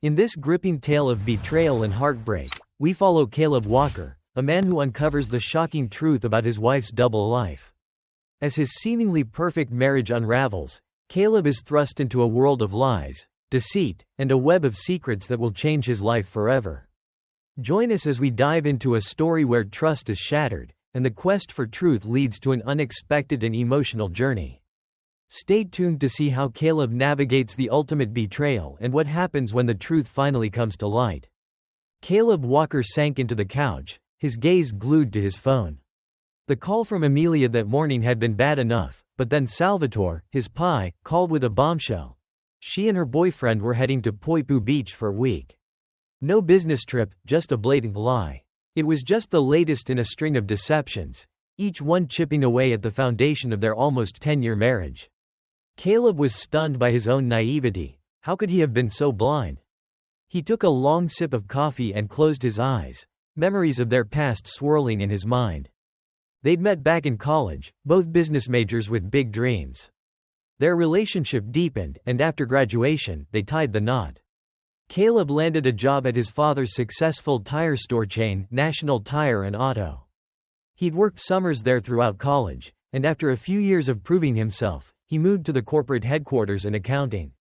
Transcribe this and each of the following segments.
In this gripping tale of betrayal and heartbreak, we follow Caleb Walker, a man who uncovers the shocking truth about his wife's double life. As his seemingly perfect marriage unravels, Caleb is thrust into a world of lies, deceit, and a web of secrets that will change his life forever. Join us as we dive into a story where trust is shattered, and the quest for truth leads to an unexpected and emotional journey. Stay tuned to see how Caleb navigates the ultimate betrayal and what happens when the truth finally comes to light. Caleb Walker sank into the couch, his gaze glued to his phone. The call from Amelia that morning had been bad enough, but then Salvatore, his pie, called with a bombshell. She and her boyfriend were heading to Poipu Beach for a week. No business trip, just a blatant lie. It was just the latest in a string of deceptions, each one chipping away at the foundation of their almost 10-year marriage. Caleb was stunned by his own naivety. How could he have been so blind? He took a long sip of coffee and closed his eyes, memories of their past swirling in his mind. They'd met back in college, both business majors with big dreams. Their relationship deepened, and after graduation, they tied the knot. Caleb landed a job at his father's successful tire store chain, National Tire and Auto. He'd worked summers there throughout college, and after a few years of proving himself, he moved to the corporate headquarters in accounting.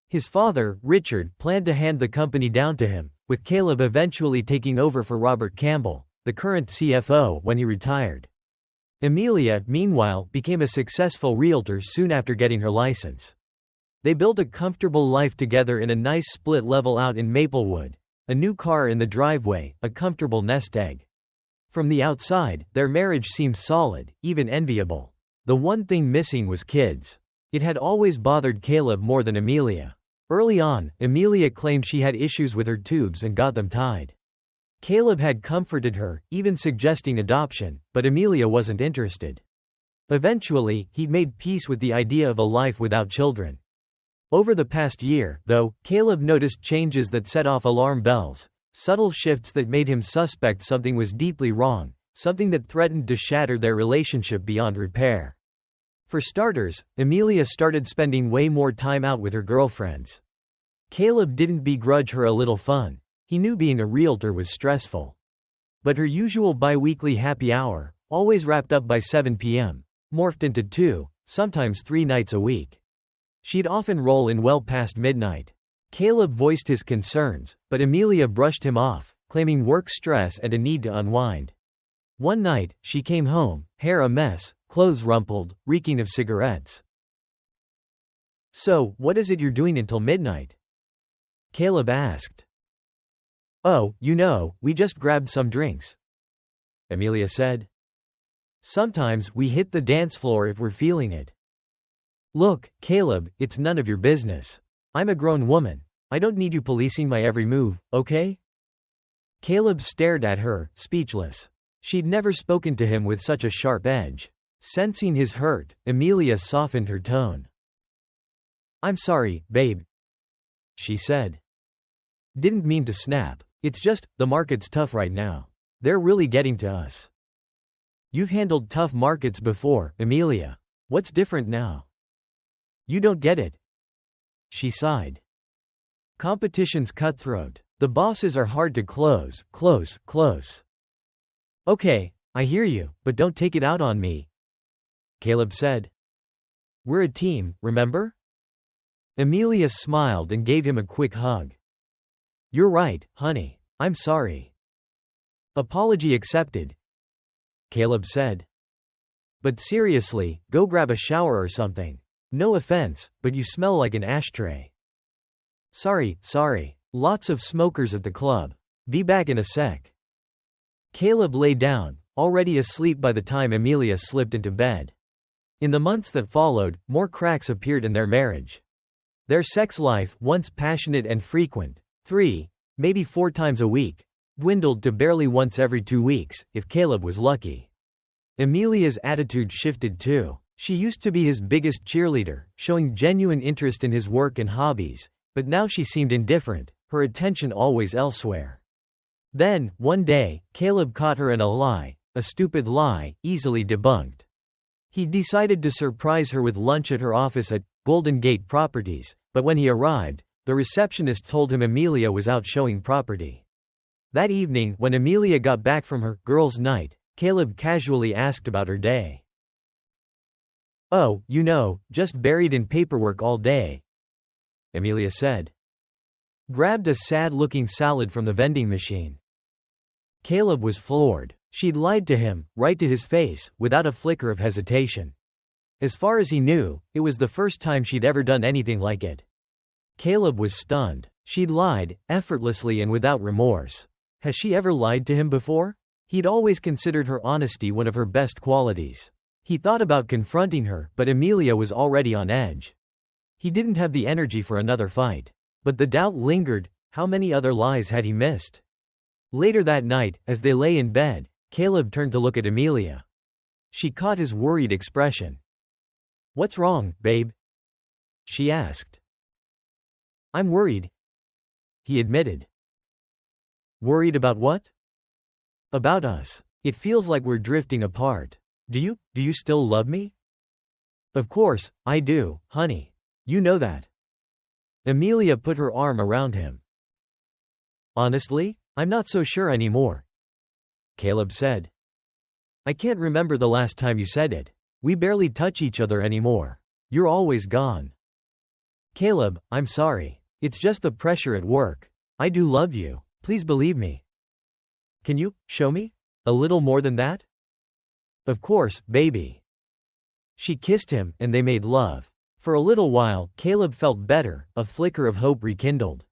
His father, Richard, planned to hand the company down to him, with Caleb eventually taking over for Robert Campbell, the current CFO, when he retired. Amelia, meanwhile, became a successful realtor soon after getting her license. They built a comfortable life together in a nice split-level out in Maplewood, a new car in the driveway, a comfortable nest egg. From the outside, their marriage seemed solid, even enviable. The one thing missing was kids. It had always bothered Caleb more than Amelia. Early on, Amelia claimed she had issues with her tubes and got them tied. Caleb had comforted her, even suggesting adoption, but Amelia wasn't interested. Eventually, he'd made peace with the idea of a life without children. Over the past year, though, Caleb noticed changes that set off alarm bells, subtle shifts that made him suspect something was deeply wrong, something that threatened to shatter their relationship beyond repair. For starters, Amelia started spending way more time out with her girlfriends. Caleb didn't begrudge her a little fun. He knew being a realtor was stressful. But her usual bi-weekly happy hour, always wrapped up by 7 p.m., morphed into 2, sometimes 3 nights a week. She'd often roll in well past midnight. Caleb voiced his concerns, but Amelia brushed him off, claiming work stress and a need to unwind. One night, she came home, hair a mess, clothes rumpled, reeking of cigarettes. "So, what is it you're doing until midnight?" Caleb asked. "Oh, we just grabbed some drinks," Amelia said. "Sometimes we hit the dance floor if we're feeling it." "Look, Caleb, it's none of your business. I'm a grown woman. I don't need you policing my every move, okay?" Caleb stared at her, speechless. She'd never spoken to him with such a sharp edge. Sensing his hurt, Amelia softened her tone. "I'm sorry, babe," she said. "Didn't mean to snap. It's just, the market's tough right now. They're really getting to us." "You've handled tough markets before, Amelia. What's different now?" "You don't get it." She sighed. "Competition's cutthroat. The bosses are hard to close. "Okay, I hear you, but don't take it out on me," Caleb said. "We're a team, remember?" Amelia smiled and gave him a quick hug. "You're right, honey. I'm sorry." "Apology accepted," Caleb said. "But seriously, go grab a shower or something. No offense, but you smell like an ashtray." Sorry. Lots of smokers at the club. Be back in a sec." Caleb lay down, already asleep by the time Amelia slipped into bed. In the months that followed, more cracks appeared in their marriage. Their sex life, once passionate and frequent, 3, maybe 4 times a week, dwindled to barely once every 2 weeks, if Caleb was lucky. Amelia's attitude shifted too. She used to be his biggest cheerleader, showing genuine interest in his work and hobbies, but now she seemed indifferent, her attention always elsewhere. Then, one day, Caleb caught her in a lie, a stupid lie, easily debunked. He decided to surprise her with lunch at her office at Golden Gate Properties, but when he arrived, the receptionist told him Amelia was out showing property. That evening, when Amelia got back from her girls' night, Caleb casually asked about her day. "Oh, just buried in paperwork all day," Amelia said. Grabbed a sad-looking salad from the vending machine. Caleb was floored. She'd lied to him, right to his face, without a flicker of hesitation. As far as he knew, it was the first time she'd ever done anything like it. Caleb was stunned. She'd lied, effortlessly and without remorse. Has she ever lied to him before? He'd always considered her honesty one of her best qualities. He thought about confronting her, but Amelia was already on edge. He didn't have the energy for another fight. But the doubt lingered. How many other lies had he missed? Later that night, as they lay in bed, Caleb turned to look at Amelia. She caught his worried expression. "What's wrong, babe?" she asked. "I'm worried," he admitted. "Worried about what?" "About us. It feels like we're drifting apart. Do you still love me?" "Of course, I do, honey. You know that." Amelia put her arm around him. "Honestly, I'm not so sure anymore," Caleb said. "I can't remember the last time you said it. We barely touch each other anymore. You're always gone." "Caleb, I'm sorry. It's just the pressure at work. I do love you. Please believe me." "Can you show me a little more than that?" "Of course, baby." She kissed him, and they made love. For a little while, Caleb felt better, a flicker of hope rekindled.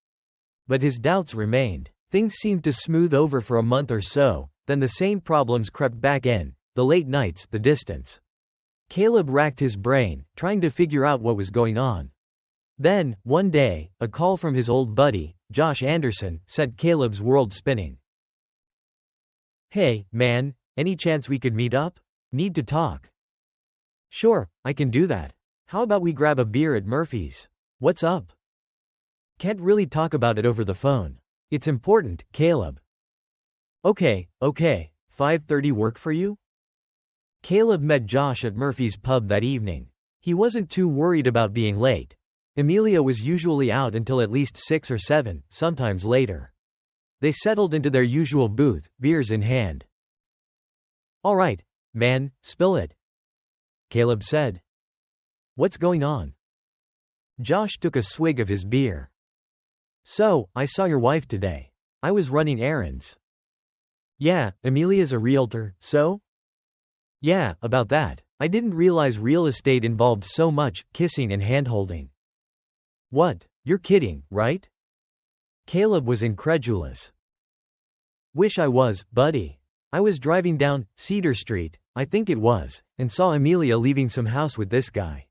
But his doubts remained. Things seemed to smooth over for a month or so, then the same problems crept back in, the late nights, the distance. Caleb racked his brain, trying to figure out what was going on. Then, one day, a call from his old buddy, Josh Anderson, set Caleb's world spinning. "Hey, man, any chance we could meet up? Need to talk." "Sure, I can do that. How about we grab a beer at Murphy's? What's up?" "Can't really talk about it over the phone. It's important, Caleb." Okay, 5:30 work for you?" Caleb met Josh at Murphy's pub that evening. He wasn't too worried about being late. Amelia was usually out until at least 6 or 7, sometimes later. They settled into their usual booth, beers in hand. "All right, man, spill it," Caleb said. "What's going on?" Josh took a swig of his beer. "So, I saw your wife today. I was running errands." "Yeah, Amelia's a realtor, so?" "Yeah, about that. I didn't realize real estate involved so much kissing and hand-holding." "What? You're kidding, right?" Caleb was incredulous. "Wish I was, buddy. I was driving down Cedar Street, I think it was, and saw Amelia leaving some house with this guy.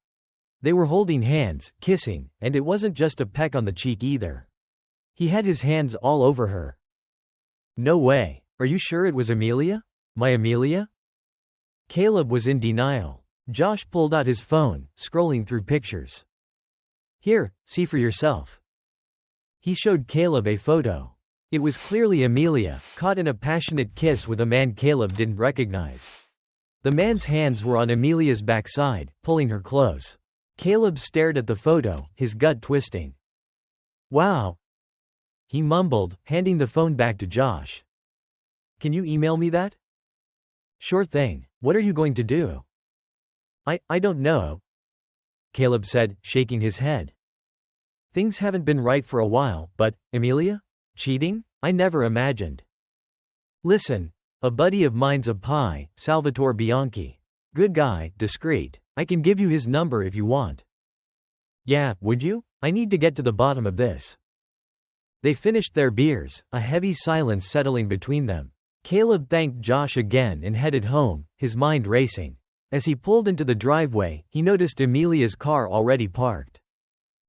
They were holding hands, kissing, and it wasn't just a peck on the cheek either. He had his hands all over her." "No way. Are you sure it was Amelia? My Amelia?" Caleb was in denial. Josh pulled out his phone, scrolling through pictures. "Here, see for yourself." He showed Caleb a photo. It was clearly Amelia, caught in a passionate kiss with a man Caleb didn't recognize. The man's hands were on Amelia's backside, pulling her close. Caleb stared at the photo, his gut twisting. "Wow," he mumbled, handing the phone back to Josh. "Can you email me that?" "Sure thing. What are you going to do?" I don't know," Caleb said, shaking his head. "Things haven't been right for a while, but, Amelia? Cheating? I never imagined." "Listen, a buddy of mine's a pie, Salvatore Bianchi. Good guy, discreet. I can give you his number if you want." "Yeah, would you? I need to get to the bottom of this." They finished their beers, a heavy silence settling between them. Caleb thanked Josh again and headed home, his mind racing. As he pulled into the driveway, he noticed Amelia's car already parked.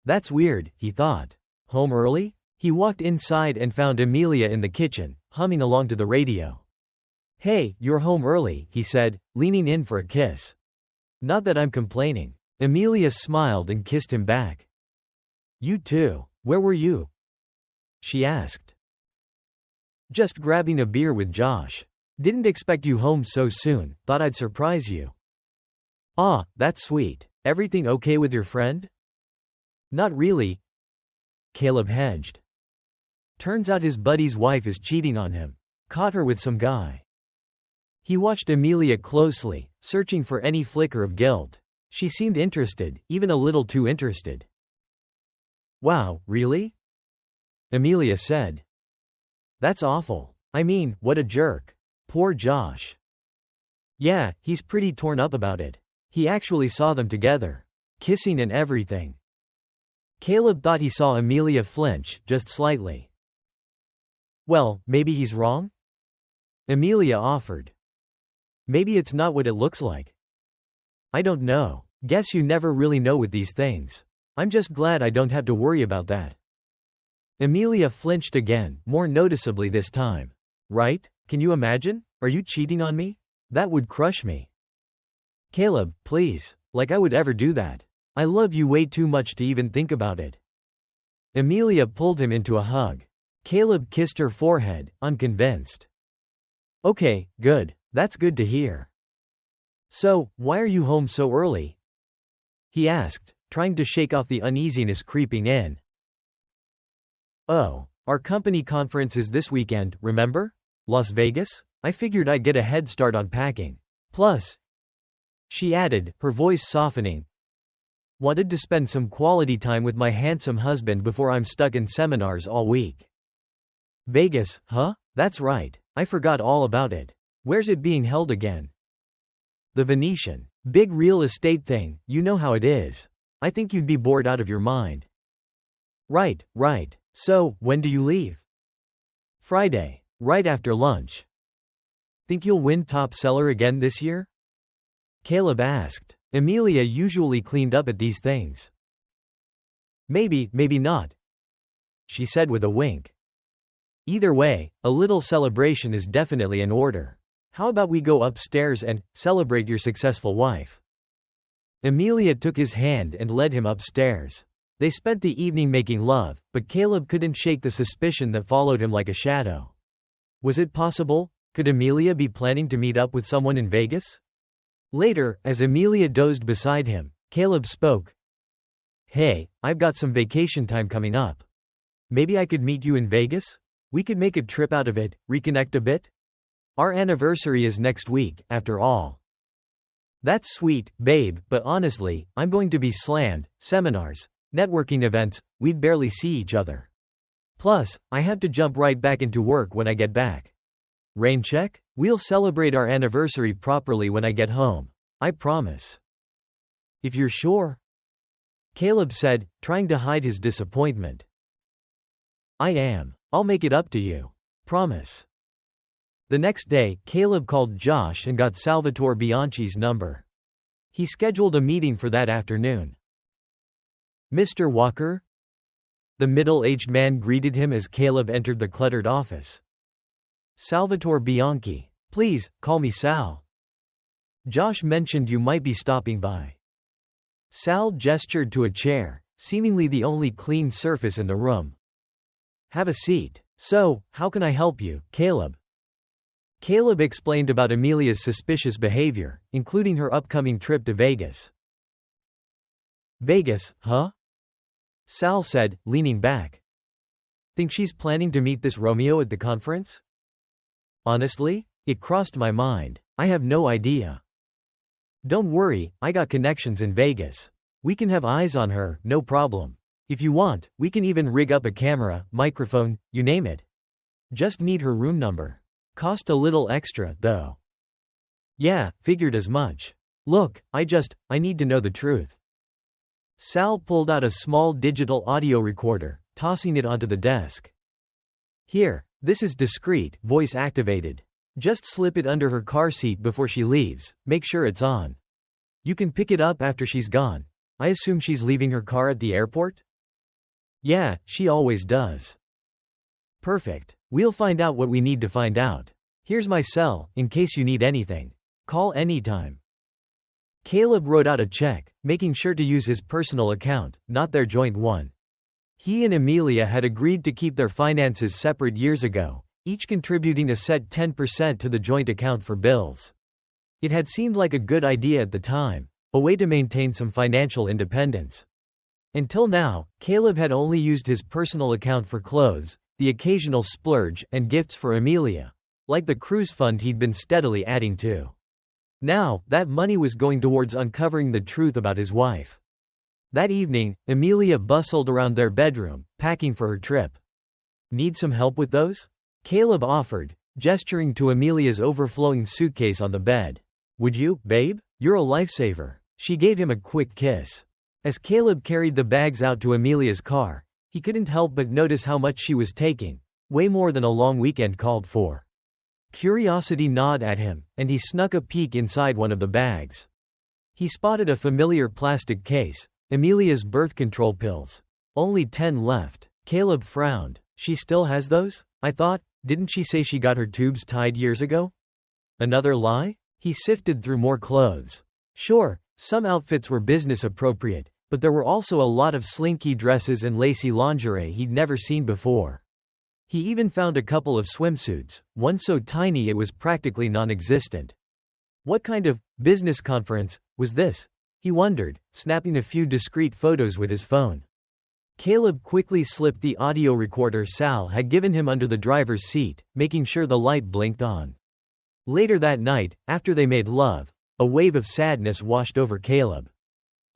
"That's weird," he thought. "Home early?" He walked inside and found Amelia in the kitchen, humming along to the radio. "Hey, you're home early," he said, leaning in for a kiss. "Not that I'm complaining." Amelia smiled and kissed him back. "You too. Where were you?" she asked. "Just grabbing a beer with Josh. Didn't expect you home so soon, thought I'd surprise you." "Ah, that's sweet. Everything okay with your friend?" "Not really," Caleb hedged. Turns out his buddy's wife is cheating on him. Caught her with some guy. He watched Amelia closely, searching for any flicker of guilt. She seemed interested, even a little too interested. Wow, really? Amelia said. That's awful. I mean, what a jerk. Poor Josh. Yeah, he's pretty torn up about it. He actually saw them together. Kissing and everything. Caleb thought he saw Amelia flinch, just slightly. Well, maybe he's wrong? Amelia offered. Maybe it's not what it looks like. I don't know. Guess you never really know with these things. I'm just glad I don't have to worry about that. Amelia flinched again, more noticeably this time. Right? Can you imagine? Are you cheating on me? That would crush me. Caleb, please. Like I would ever do that. I love you way too much to even think about it. Amelia pulled him into a hug. Caleb kissed her forehead, unconvinced. Okay, good. That's good to hear. So, why are you home so early? He asked, trying to shake off the uneasiness creeping in. Oh, our company conference is this weekend, remember? Las Vegas? I figured I'd get a head start on packing. Plus, she added, her voice softening, wanted to spend some quality time with my handsome husband before I'm stuck in seminars all week. Vegas, huh? That's right. I forgot all about it. Where's it being held again? The Venetian. Big real estate thing, you know how it is. I think you'd be bored out of your mind. Right. So, when do you leave? Friday. Right after lunch. Think you'll win top seller again this year? Caleb asked. Amelia usually cleaned up at these things. Maybe not. She said with a wink. Either way, a little celebration is definitely in order. How about we go upstairs and celebrate your successful wife? Amelia took his hand and led him upstairs. They spent the evening making love, but Caleb couldn't shake the suspicion that followed him like a shadow. Was it possible? Could Amelia be planning to meet up with someone in Vegas? Later, as Amelia dozed beside him, Caleb spoke. Hey, I've got some vacation time coming up. Maybe I could meet you in Vegas? We could make a trip out of it, reconnect a bit? Our anniversary is next week, after all. That's sweet, babe, but honestly, I'm going to be slammed. Seminars, networking events, we'd barely see each other. Plus, I have to jump right back into work when I get back. Rain check? We'll celebrate our anniversary properly when I get home. I promise. If you're sure? Caleb said, trying to hide his disappointment. I am. I'll make it up to you. Promise. The next day, Caleb called Josh and got Salvatore Bianchi's number. He scheduled a meeting for that afternoon. Mr. Walker? The middle-aged man greeted him as Caleb entered the cluttered office. Salvatore Bianchi. Please, call me Sal. Josh mentioned you might be stopping by. Sal gestured to a chair, seemingly the only clean surface in the room. Have a seat. So, how can I help you, Caleb? Caleb explained about Amelia's suspicious behavior, including her upcoming trip to Vegas. Vegas, huh? Sal said, leaning back. Think she's planning to meet this Romeo at the conference? Honestly, it crossed my mind. I have no idea. Don't worry, I got connections in Vegas. We can have eyes on her, no problem. If you want, we can even rig up a camera, microphone, you name it. Just need her room number. Cost a little extra, though. Yeah, figured as much. Look, I need to know the truth. Sal pulled out a small digital audio recorder, tossing it onto the desk. Here, this is discreet, voice activated. Just slip it under her car seat before she leaves, make sure it's on. You can pick it up after she's gone. I assume she's leaving her car at the airport? Yeah, she always does. Perfect. We'll find out what we need to find out. Here's my cell, in case you need anything. Call anytime. Caleb wrote out a check, making sure to use his personal account, not their joint one. He and Amelia had agreed to keep their finances separate years ago, each contributing a set 10% to the joint account for bills. It had seemed like a good idea at the time, a way to maintain some financial independence. Until now, Caleb had only used his personal account for clothes, the occasional splurge, and gifts for Amelia, like the cruise fund he'd been steadily adding to. Now, that money was going towards uncovering the truth about his wife. That evening, Amelia bustled around their bedroom, packing for her trip. "Need some help with those?" Caleb offered, gesturing to Amelia's overflowing suitcase on the bed. "Would you, babe? You're a lifesaver." She gave him a quick kiss. As Caleb carried the bags out to Amelia's car, he couldn't help but notice how much she was taking, way more than a long weekend called for. Curiosity gnawed at him, and he snuck a peek inside one of the bags. He spotted a familiar plastic case, Amelia's birth control pills. Only 10 left. Caleb frowned. "She still has those? I thought, didn't she say she got her tubes tied years ago?" Another lie? He sifted through more clothes. Sure, some outfits were business appropriate, but there were also a lot of slinky dresses and lacy lingerie he'd never seen before. He even found a couple of swimsuits, one so tiny it was practically non-existent. What kind of business conference was this? He wondered, snapping a few discreet photos with his phone. Caleb quickly slipped the audio recorder Sal had given him under the driver's seat, making sure the light blinked on. Later that night, after they made love, a wave of sadness washed over Caleb.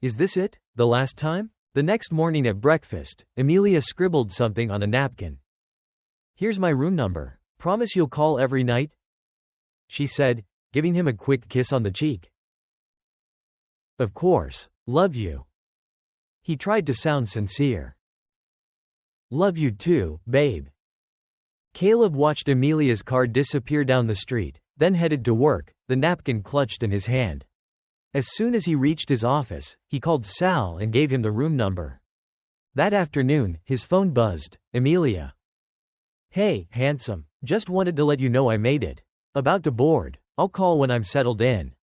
Is this it? The last time? The next morning at breakfast, Amelia scribbled something on a napkin. "Here's my room number. Promise you'll call every night?" she said, giving him a quick kiss on the cheek. "Of course. Love you." He tried to sound sincere. "Love you too, babe." Caleb watched Amelia's car disappear down the street, then headed to work, the napkin clutched in his hand. As soon as he reached his office, he called Sal and gave him the room number. That afternoon, his phone buzzed. "Amelia. Hey, handsome. Just wanted to let you know I made it. About to board. I'll call when I'm settled in.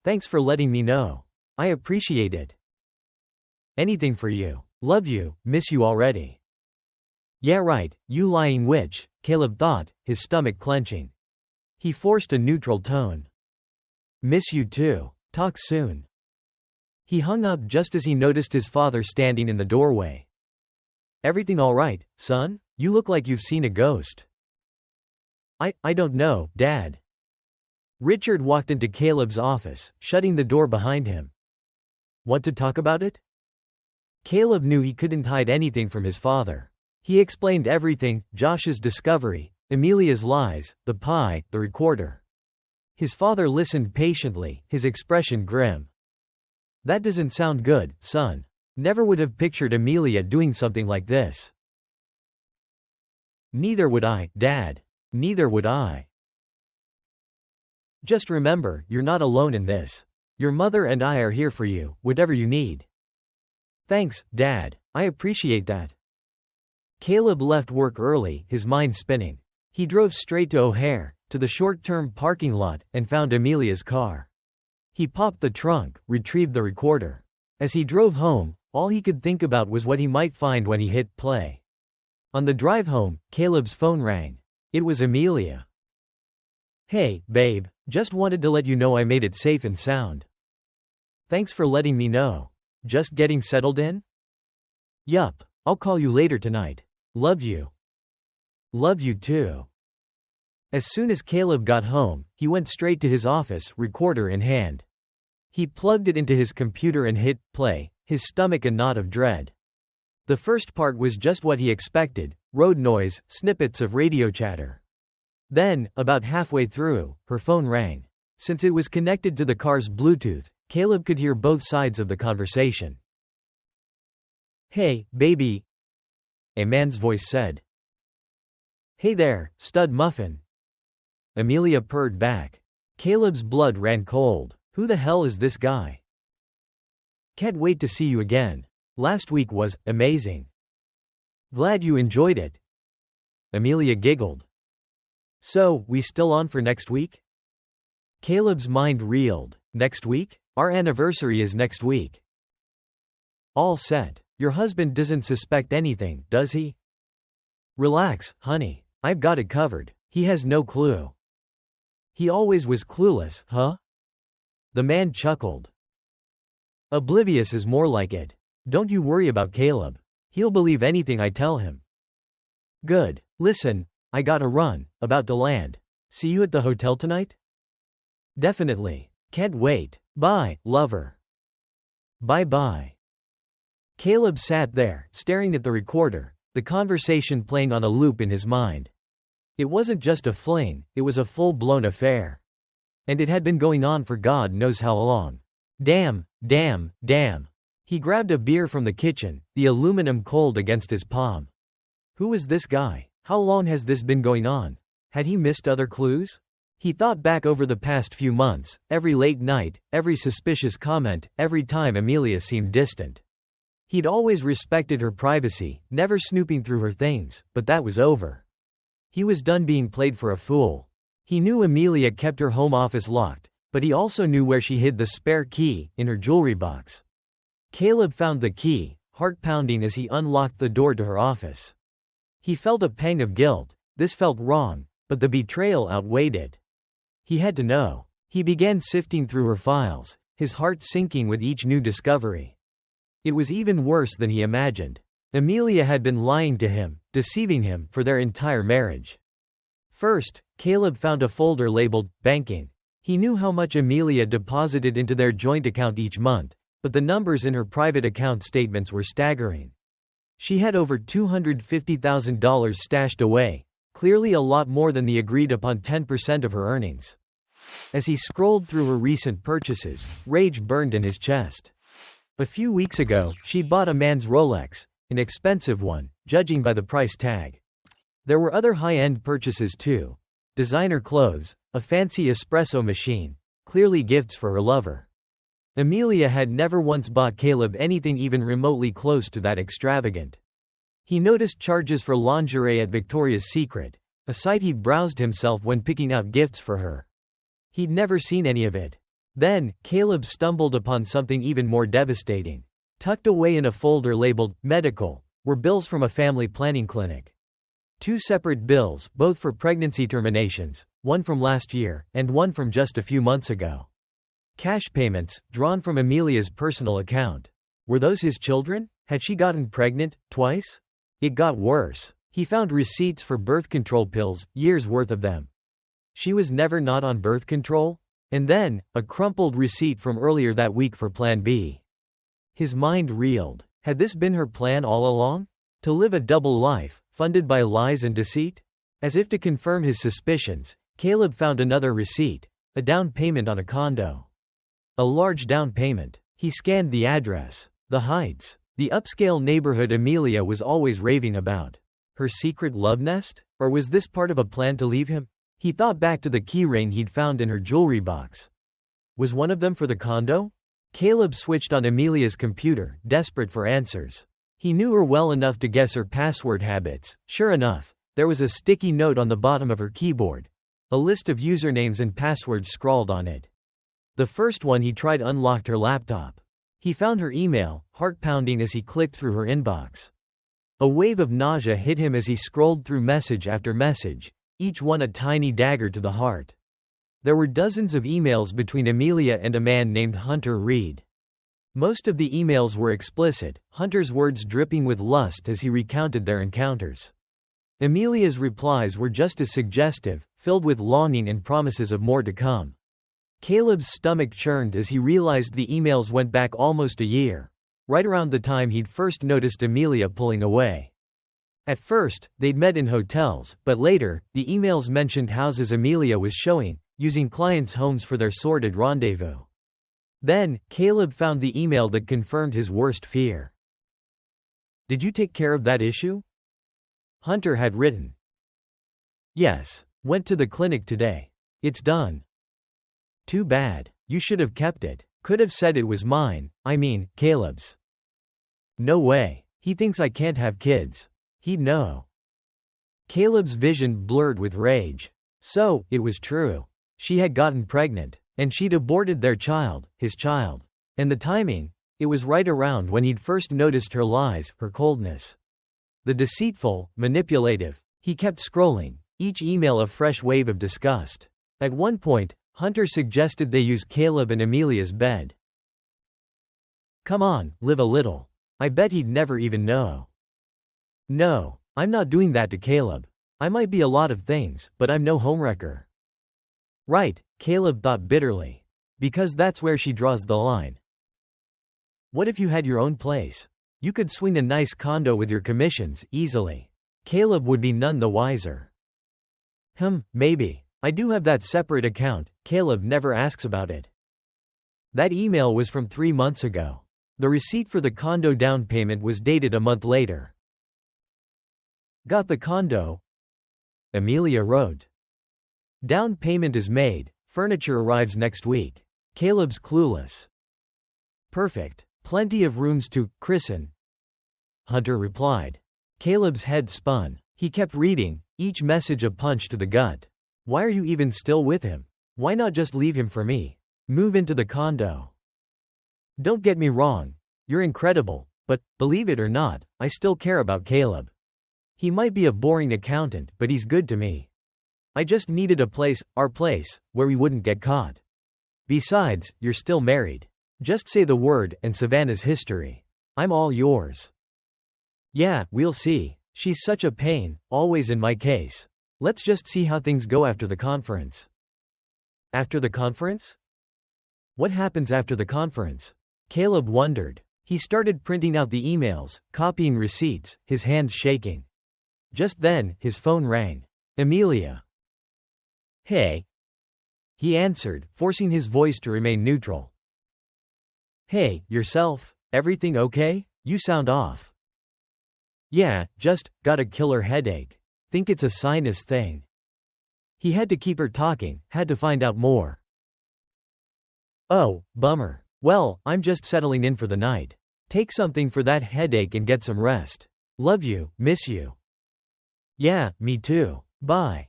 Thanks for letting me know. I appreciate it. Anything for you. Love you, miss you already." Yeah right, you lying witch, Caleb thought, his stomach clenching. He forced a neutral tone. "Miss you too. Talk soon." He hung up just as he noticed his father standing in the doorway. "Everything all right, son? You look like you've seen a ghost." I don't know, Dad." Richard walked into Caleb's office, shutting the door behind him. "Want to talk about it?" Caleb knew he couldn't hide anything from his father. He explained everything: Josh's discovery, Amelia's lies, the pie, the recorder. His father listened patiently, his expression grim. "That doesn't sound good, son. Never would have pictured Amelia doing something like this." "Neither would I, Dad. Neither would I. Just remember, you're not alone in this. Your mother and I are here for you, whatever you need." "Thanks, Dad. I appreciate that." Caleb left work early, his mind spinning. He drove straight to O'Hare, to the short-term parking lot, and found Amelia's car. He popped the trunk, retrieved the recorder. As he drove home, all he could think about was what he might find when he hit play. On the drive home, Caleb's phone rang. It was Amelia. "Hey, babe, just wanted to let you know I made it safe and sound." "Thanks for letting me know. Just getting settled in?" "Yup. I'll call you later tonight. Love you." "Love you too." As soon as Caleb got home, he went straight to his office, recorder in hand. He plugged it into his computer and hit play, his stomach a knot of dread. The first part was just what he expected: road noise, snippets of radio chatter. Then, about halfway through, her phone rang. Since it was connected to the car's Bluetooth, Caleb could hear both sides of the conversation. "Hey, baby," a man's voice said. "Hey there, stud muffin," Amelia purred back. Caleb's blood ran cold. Who the hell is this guy? "Can't wait to see you again. Last week was amazing." "Glad you enjoyed it." Amelia giggled. "So, we still on for next week?" Caleb's mind reeled. Next week? Our anniversary is next week. All set. Your husband doesn't suspect anything, does he? Relax, honey. I've got it covered. He has no clue. He always was clueless, huh? The man chuckled. Oblivious is more like it. Don't you worry about Caleb. He'll believe anything I tell him. Good. Listen, I gotta run, about to land. See you at the hotel tonight? Definitely. Can't wait. Bye, lover. Bye-bye. Caleb sat there, staring at the recorder, the conversation playing on a loop in his mind. It wasn't just a fling, it was a full-blown affair. And it had been going on for God knows how long. Damn, damn, damn. He grabbed a beer from the kitchen, the aluminum cold against his palm. Who was this guy? How long has this been going on? Had he missed other clues? He thought back over the past few months, every late night, every suspicious comment, every time Amelia seemed distant. He'd always respected her privacy, never snooping through her things, but that was over. He was done being played for a fool. He knew Amelia kept her home office locked, but he also knew where she hid the spare key, in her jewelry box. Caleb found the key, heart pounding as he unlocked the door to her office. He felt a pang of guilt. This felt wrong, but the betrayal outweighed it. He had to know. He began sifting through her files, his heart sinking with each new discovery. It was even worse than he imagined. Amelia had been lying to him, deceiving him, for their entire marriage. First, Caleb found a folder labeled banking. He knew how much Amelia deposited into their joint account each month, but the numbers in her private account statements were staggering. She had over $250,000 stashed away, clearly a lot more than the agreed-upon 10% of her earnings. As he scrolled through her recent purchases, rage burned in his chest. A few weeks ago, she'd bought a man's Rolex, an expensive one, judging by the price tag. There were other high-end purchases too. Designer clothes, a fancy espresso machine, clearly gifts for her lover. Amelia had never once bought Caleb anything even remotely close to that extravagant. He noticed charges for lingerie at Victoria's Secret, a site he'd browsed himself when picking out gifts for her. He'd never seen any of it. Then, Caleb stumbled upon something even more devastating. Tucked away in a folder labeled medical were bills from a family planning clinic. 2 separate bills, both for pregnancy terminations, one from last year, and one from just a few months ago. Cash payments, drawn from Amelia's personal account. Were those his children? Had she gotten pregnant, twice? It got worse. He found receipts for birth control pills, years worth of them. She was never not on birth control? And then, a crumpled receipt from earlier that week for Plan B. His mind reeled. Had this been her plan all along? To live a double life, funded by lies and deceit? As if to confirm his suspicions, Caleb found another receipt, a down payment on a condo. A large down payment. He scanned the address. The Heights. The upscale neighborhood Amelia was always raving about. Her secret love nest? Or was this part of a plan to leave him? He thought back to the keyring he'd found in her jewelry box. Was one of them for the condo? Caleb switched on Amelia's computer, desperate for answers. He knew her well enough to guess her password habits. Sure enough, there was a sticky note on the bottom of her keyboard. A list of usernames and passwords scrawled on it. The first one he tried unlocked her laptop. He found her email, heart pounding as he clicked through her inbox. A wave of nausea hit him as he scrolled through message after message, each one a tiny dagger to the heart. There were dozens of emails between Amelia and a man named Hunter Reed. Most of the emails were explicit, Hunter's words dripping with lust as he recounted their encounters. Amelia's replies were just as suggestive, filled with longing and promises of more to come. Caleb's stomach churned as he realized the emails went back almost a year, right around the time he'd first noticed Amelia pulling away. At first, they'd met in hotels, but later, the emails mentioned houses Amelia was showing, using clients' homes for their sordid rendezvous. Then, Caleb found the email that confirmed his worst fear. "Did you take care of that issue?" Hunter had written. "Yes. Went to the clinic today. It's done." "Too bad. You should have kept it. Could have said it was mine, I mean, Caleb's." "No way. He thinks I can't have kids. He'd know." Caleb's vision blurred with rage. So, it was true. She had gotten pregnant, and she'd aborted their child, his child. And the timing, it was right around when he'd first noticed her lies, her coldness. The deceitful, manipulative. He kept scrolling, each email a fresh wave of disgust. At one point, Hunter suggested they use Caleb and Amelia's bed. "Come on, live a little. I bet he'd never even know. No, I'm not doing that to Caleb. I might be a lot of things, but I'm no homewrecker. Right, Caleb thought bitterly. Because that's where she draws the line. What if you had your own place? You could swing a nice condo with your commissions, easily. Caleb would be none the wiser. Maybe. I do have that separate account, Caleb never asks about it. That email was from 3 months ago. The receipt for the condo down payment was dated a month later. Got the condo? Amelia wrote. Down payment is made, furniture arrives next week. Caleb's clueless. Perfect. Plenty of rooms to christen. Hunter replied. Caleb's head spun. He kept reading, each message a punch to the gut. Why are you even still with him? Why not just leave him for me? Move into the condo. Don't get me wrong. You're incredible, but, believe it or not, I still care about Caleb. He might be a boring accountant, but he's good to me. I just needed a place, our place, where we wouldn't get caught. Besides, you're still married. Just say the word and Savannah's history. I'm all yours. Yeah, we'll see. She's such a pain, always in my case. Let's just see how things go after the conference. After the conference? What happens after the conference? Caleb wondered. He started printing out the emails, copying receipts, his hands shaking. Just then, his phone rang. Amelia. Hey. He answered, forcing his voice to remain neutral. Hey, yourself? Everything okay? You sound off. Yeah, just got a killer headache. Think it's a sinus thing. He had to keep her talking, had to find out more. Oh, bummer. Well, I'm just settling in for the night. Take something for that headache and get some rest. Love you, miss you. Yeah, me too. Bye.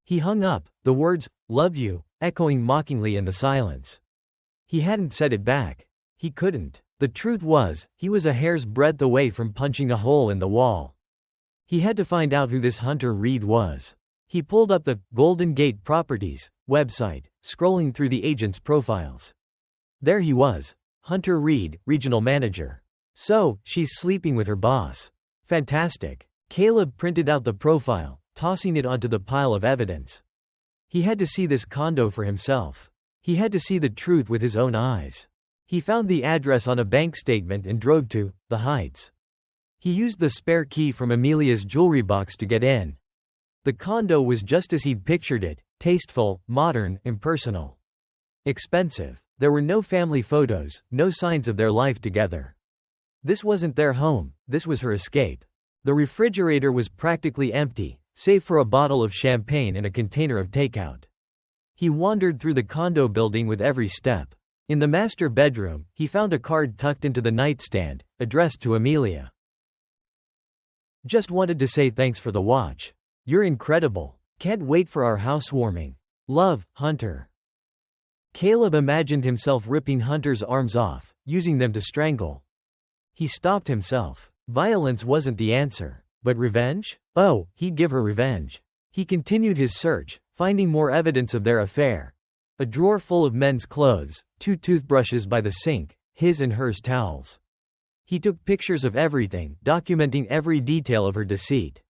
He hung up, the words, love you, echoing mockingly in the silence. He hadn't said it back. He couldn't. The truth was, he was a hair's breadth away from punching a hole in the wall. He had to find out who this Hunter Reed was. He pulled up the Golden Gate Properties website, scrolling through the agent's profiles. There he was. Hunter Reed, regional manager. So, she's sleeping with her boss. Fantastic. Caleb printed out the profile, tossing it onto the pile of evidence. He had to see this condo for himself. He had to see the truth with his own eyes. He found the address on a bank statement and drove to the Heights. He used the spare key from Amelia's jewelry box to get in. The condo was just as he'd pictured it, tasteful, modern, impersonal. Expensive. There were no family photos, no signs of their life together. This wasn't their home, this was her escape. The refrigerator was practically empty, save for a bottle of champagne and a container of takeout. He wandered through the condo building with every step. In the master bedroom, he found a card tucked into the nightstand, addressed to Amelia. Just wanted to say thanks for the watch. You're incredible. Can't wait for our housewarming. Love, Hunter. Caleb imagined himself ripping Hunter's arms off, using them to strangle. He stopped himself. Violence wasn't the answer. But revenge? Oh, he'd give her revenge. He continued his search, finding more evidence of their affair. A drawer full of men's clothes, 2 toothbrushes by the sink, his and hers towels. He took pictures of everything, documenting every detail of her deceit.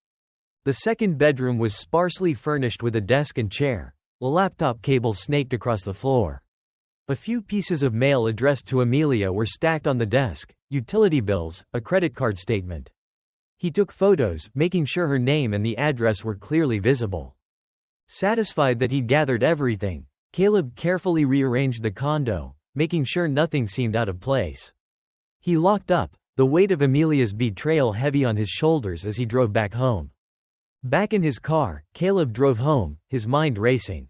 The second bedroom was sparsely furnished with a desk and chair. A laptop cable snaked across the floor. A few pieces of mail addressed to Amelia were stacked on the desk, utility bills, a credit card statement. He took photos, making sure her name and the address were clearly visible. Satisfied that he'd gathered everything, Caleb carefully rearranged the condo, making sure nothing seemed out of place. He locked up, the weight of Amelia's betrayal heavy on his shoulders as he drove back home. Back in his car, Caleb drove home, his mind racing.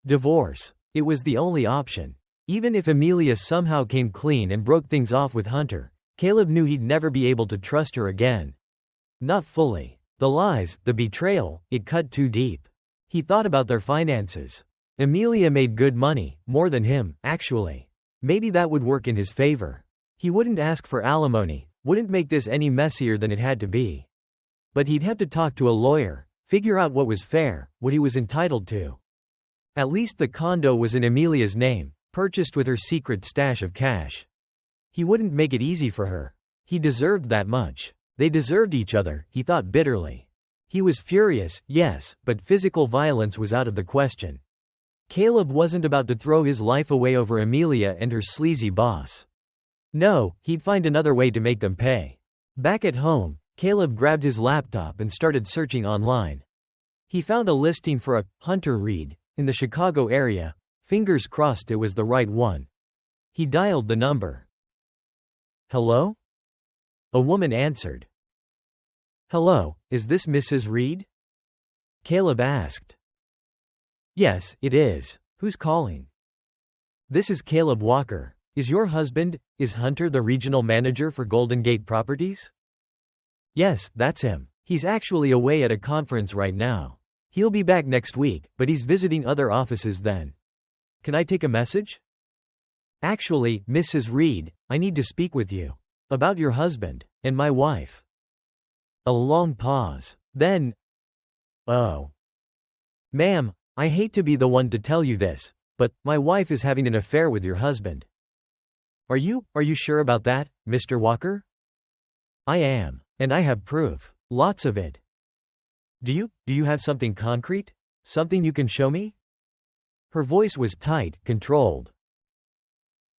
Divorce. It was the only option. Even if Amelia somehow came clean and broke things off with Hunter, Caleb knew he'd never be able to trust her again. Not fully. The lies, the betrayal, it cut too deep. He thought about their finances. Amelia made good money, more than him, actually. Maybe that would work in his favor. He wouldn't ask for alimony, wouldn't make this any messier than it had to be. But he'd have to talk to a lawyer, figure out what was fair, what he was entitled to. At least the condo was in Amelia's name, purchased with her secret stash of cash. He wouldn't make it easy for her. He deserved that much. They deserved each other, he thought bitterly. He was furious, yes, but physical violence was out of the question. Caleb wasn't about to throw his life away over Amelia and her sleazy boss. No, he'd find another way to make them pay. Back at home, Caleb grabbed his laptop and started searching online. He found a listing for a Hunter Reed in the Chicago area. Fingers crossed it was the right one. He dialed the number. Hello? A woman answered. Hello, is this Mrs. Reed? Caleb asked. Yes, it is. Who's calling? This is Caleb Walker. Is your husband, is Hunter the regional manager for Golden Gate Properties? Yes, that's him. He's actually away at a conference right now. He'll be back next week, but he's visiting other offices then. Can I take a message? Actually, Mrs. Reed, I need to speak with you. About your husband, and my wife. A long pause. Then, oh. Ma'am, I hate to be the one to tell you this, but my wife is having an affair with your husband. Are you sure about that, Mr. Walker? I am, and I have proof. Lots of it. Do you have something concrete? Something you can show me? Her voice was tight, controlled.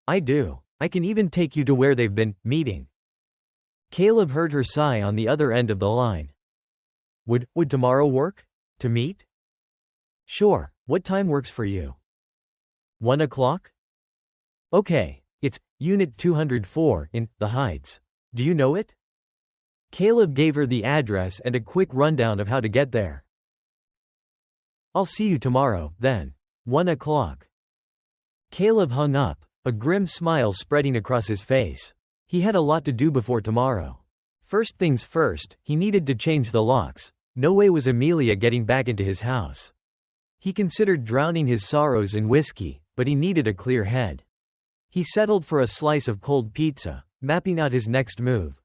I do. I can even take you to where they've been meeting. Caleb heard her sigh on the other end of the line. Would tomorrow work? To meet? Sure. What time works for you? 1 o'clock? Okay. It's Unit 204 in the Heights. Do you know it? Caleb gave her the address and a quick rundown of how to get there. I'll see you tomorrow, then. 1 o'clock. Caleb hung up, a grim smile spreading across his face. He had a lot to do before tomorrow. First things first, he needed to change the locks. No way was Amelia getting back into his house. He considered drowning his sorrows in whiskey, but he needed a clear head. He settled for a slice of cold pizza, mapping out his next move.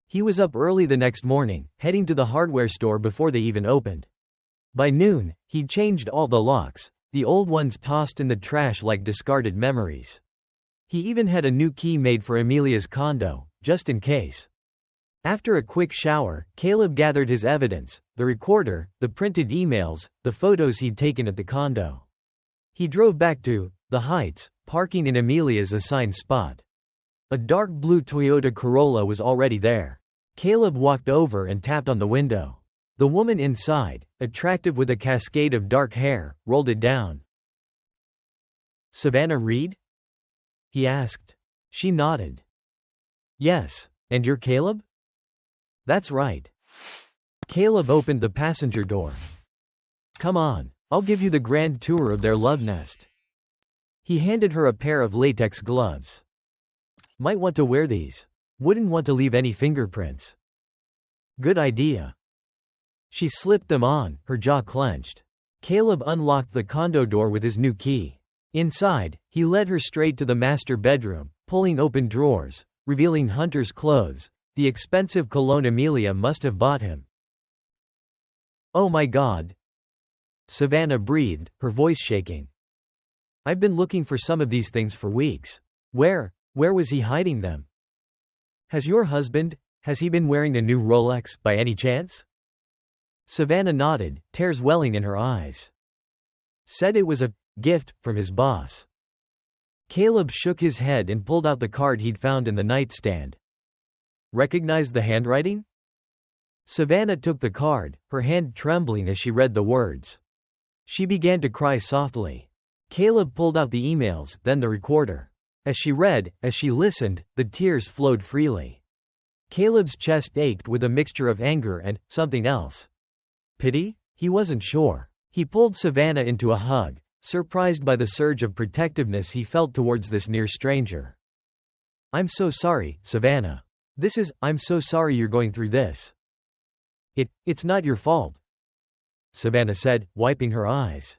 He was up early the next morning, heading to the hardware store before they even opened. By noon, he'd changed all the locks, the old ones tossed in the trash like discarded memories. He even had a new key made for Amelia's condo, just in case. After a quick shower, Caleb gathered his evidence, the recorder, the printed emails, the photos he'd taken at the condo. He drove back to the Heights, parking in Amelia's assigned spot. A dark blue Toyota Corolla was already there. Caleb walked over and tapped on the window. The woman inside, attractive with a cascade of dark hair, rolled it down. Savannah Reed? He asked. She nodded. Yes, and you're Caleb? That's right. Caleb opened the passenger door. Come on, I'll give you the grand tour of their love nest. He handed her a pair of latex gloves. Might want to wear these. Wouldn't want to leave any fingerprints. Good idea. She slipped them on, her jaw clenched. Caleb unlocked the condo door with his new key. Inside, he led her straight to the master bedroom, pulling open drawers, revealing Hunter's clothes, the expensive cologne Amelia must have bought him. Oh my God. Savannah breathed, her voice shaking. I've been looking for some of these things for weeks. Where was he hiding them? Has he been wearing a new Rolex, by any chance? Savannah nodded, tears welling in her eyes. Said it was a gift from his boss. Caleb shook his head and pulled out the card he'd found in the nightstand. Recognize the handwriting? Savannah took the card, her hand trembling as she read the words. She began to cry softly. Caleb pulled out the emails, then the recorder. As she read, as she listened, the tears flowed freely. Caleb's chest ached with a mixture of anger and something else. Pity? He wasn't sure. He pulled Savannah into a hug, surprised by the surge of protectiveness he felt towards this near stranger. I'm so sorry, Savannah. I'm so sorry you're going through this. It's not your fault, Savannah said, wiping her eyes.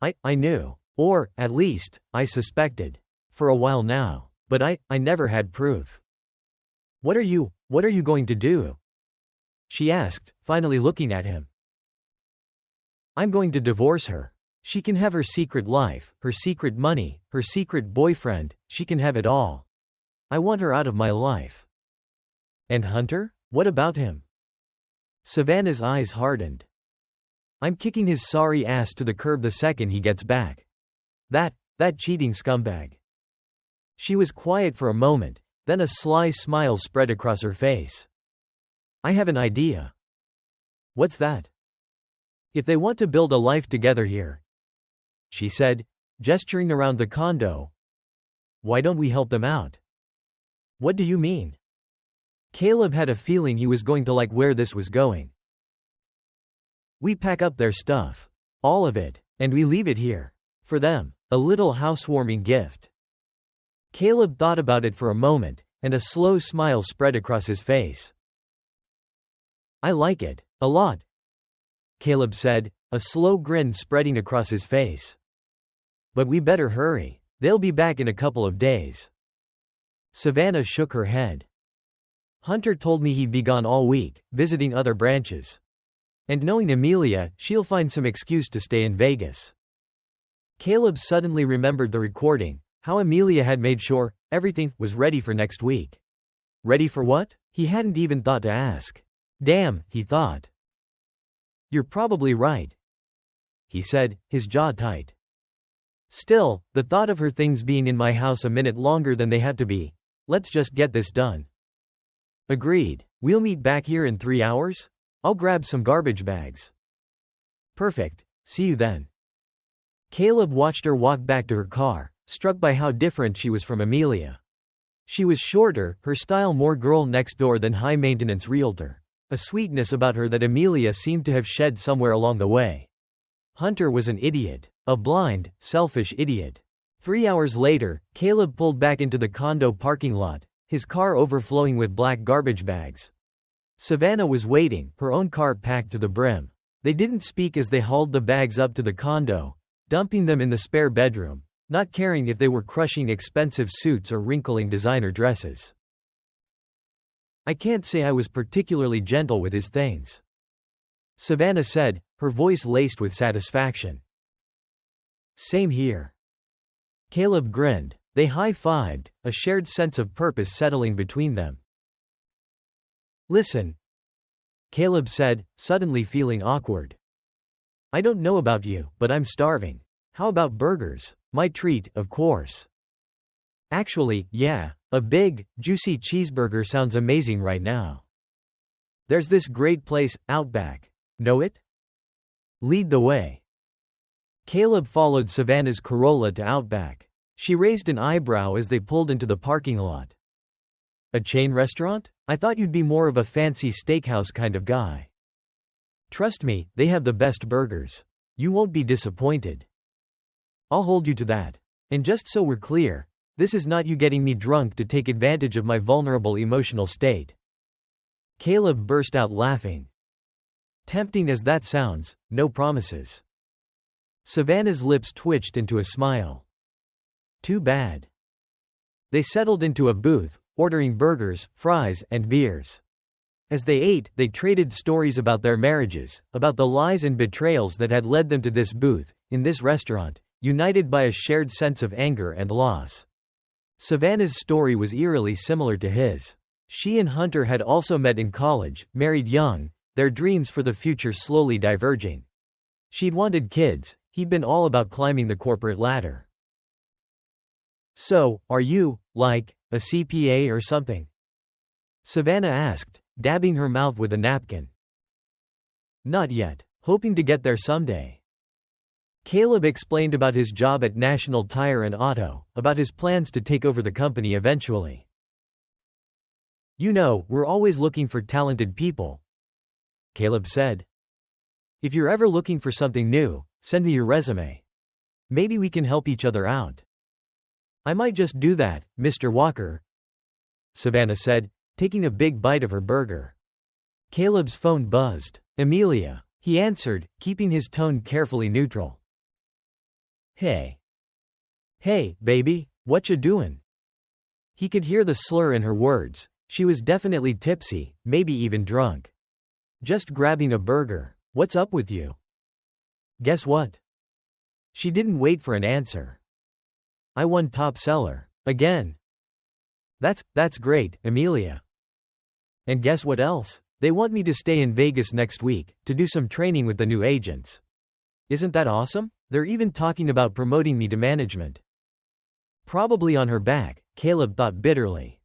I knew. Or, at least, I suspected. For a while now. But I never had proof. What are you going to do? She asked, finally looking at him. I'm going to divorce her. She can have her secret life, her secret money, her secret boyfriend, she can have it all. I want her out of my life. And Hunter? What about him? Savannah's eyes hardened. I'm kicking his sorry ass to the curb the second he gets back. That cheating scumbag. She was quiet for a moment, then a sly smile spread across her face. I have an idea. What's that? If they want to build a life together here, she said, gesturing around the condo, why don't we help them out? What do you mean? Caleb had a feeling he was going to like where this was going. We pack up their stuff. All of it, and we leave it here. For them, a little housewarming gift. Caleb thought about it for a moment, and a slow smile spread across his face. I like it, a lot, Caleb said, a slow grin spreading across his face. But we better hurry. They'll be back in a couple of days. Savannah shook her head. Hunter told me he'd be gone all week, visiting other branches. And knowing Amelia, she'll find some excuse to stay in Vegas. Caleb suddenly remembered the recording, how Amelia had made sure everything was ready for next week. Ready for what? He hadn't even thought to ask. Damn, he thought. You're probably right, he said, his jaw tight. Still, the thought of her things being in my house a minute longer than they had to be. Let's just get this done. Agreed. We'll meet back here in 3 hours? I'll grab some garbage bags. Perfect. See you then. Caleb watched her walk back to her car, struck by how different she was from Amelia. She was shorter, her style more girl next door than high-maintenance realtor. A sweetness about her that Amelia seemed to have shed somewhere along the way. Hunter was an idiot. A blind, selfish idiot. 3 hours later, Caleb pulled back into the condo parking lot, his car overflowing with black garbage bags. Savannah was waiting, her own car packed to the brim. They didn't speak as they hauled the bags up to the condo, dumping them in the spare bedroom, not caring if they were crushing expensive suits or wrinkling designer dresses. I can't say I was particularly gentle with his things, Savannah said, her voice laced with satisfaction. Same here. Caleb grinned. They high-fived, a shared sense of purpose settling between them. Listen, Caleb said, suddenly feeling awkward. I don't know about you, but I'm starving. How about burgers? My treat, of course. Actually, yeah, a big, juicy cheeseburger sounds amazing right now. There's this great place, Outback. Know it? Lead the way. Caleb followed Savannah's Corolla to Outback. She raised an eyebrow as they pulled into the parking lot. A chain restaurant? I thought you'd be more of a fancy steakhouse kind of guy. Trust me, they have the best burgers. You won't be disappointed. I'll hold you to that. And just so we're clear, this is not you getting me drunk to take advantage of my vulnerable emotional state. Caleb burst out laughing. Tempting as that sounds, no promises. Savannah's lips twitched into a smile. Too bad. They settled into a booth, ordering burgers, fries, and beers. As they ate, they traded stories about their marriages, about the lies and betrayals that had led them to this booth, in this restaurant, united by a shared sense of anger and loss. Savannah's story was eerily similar to his. She and Hunter had also met in college, married young, their dreams for the future slowly diverging. She'd wanted kids, he'd been all about climbing the corporate ladder. So, are you, like, a CPA or something? Savannah asked, dabbing her mouth with a napkin. Not yet, hoping to get there someday. Caleb explained about his job at National Tire and Auto, about his plans to take over the company eventually. You know, we're always looking for talented people, Caleb said. If you're ever looking for something new, send me your resume. Maybe we can help each other out. I might just do that, Mr. Walker, Savannah said, taking a big bite of her burger. Caleb's phone buzzed. Amelia, he answered, keeping his tone carefully neutral. Hey. Hey, baby, what you doing? He could hear the slur in her words. She was definitely tipsy, maybe even drunk. Just grabbing a burger. What's up with you? Guess what? She didn't wait for an answer. I won top seller. Again. That's great, Amelia. And guess what else? They want me to stay in Vegas next week, to do some training with the new agents. Isn't that awesome? They're even talking about promoting me to management. Probably on her back, Caleb thought bitterly.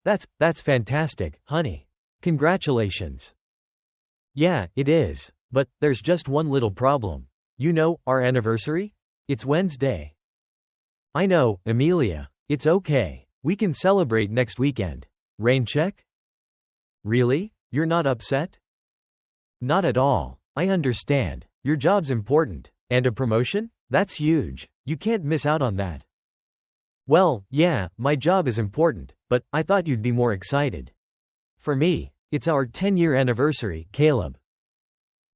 That's fantastic, honey. Congratulations. Yeah, it is. But there's just one little problem. You know, our anniversary? It's Wednesday. I know, Amelia. It's okay. We can celebrate next weekend. Rain check? Really? You're not upset? Not at all. I understand. Your job's important. And a promotion? That's huge. You can't miss out on that. Well, yeah, my job is important, but I thought you'd be more excited. For me, it's our 10-year anniversary, Caleb.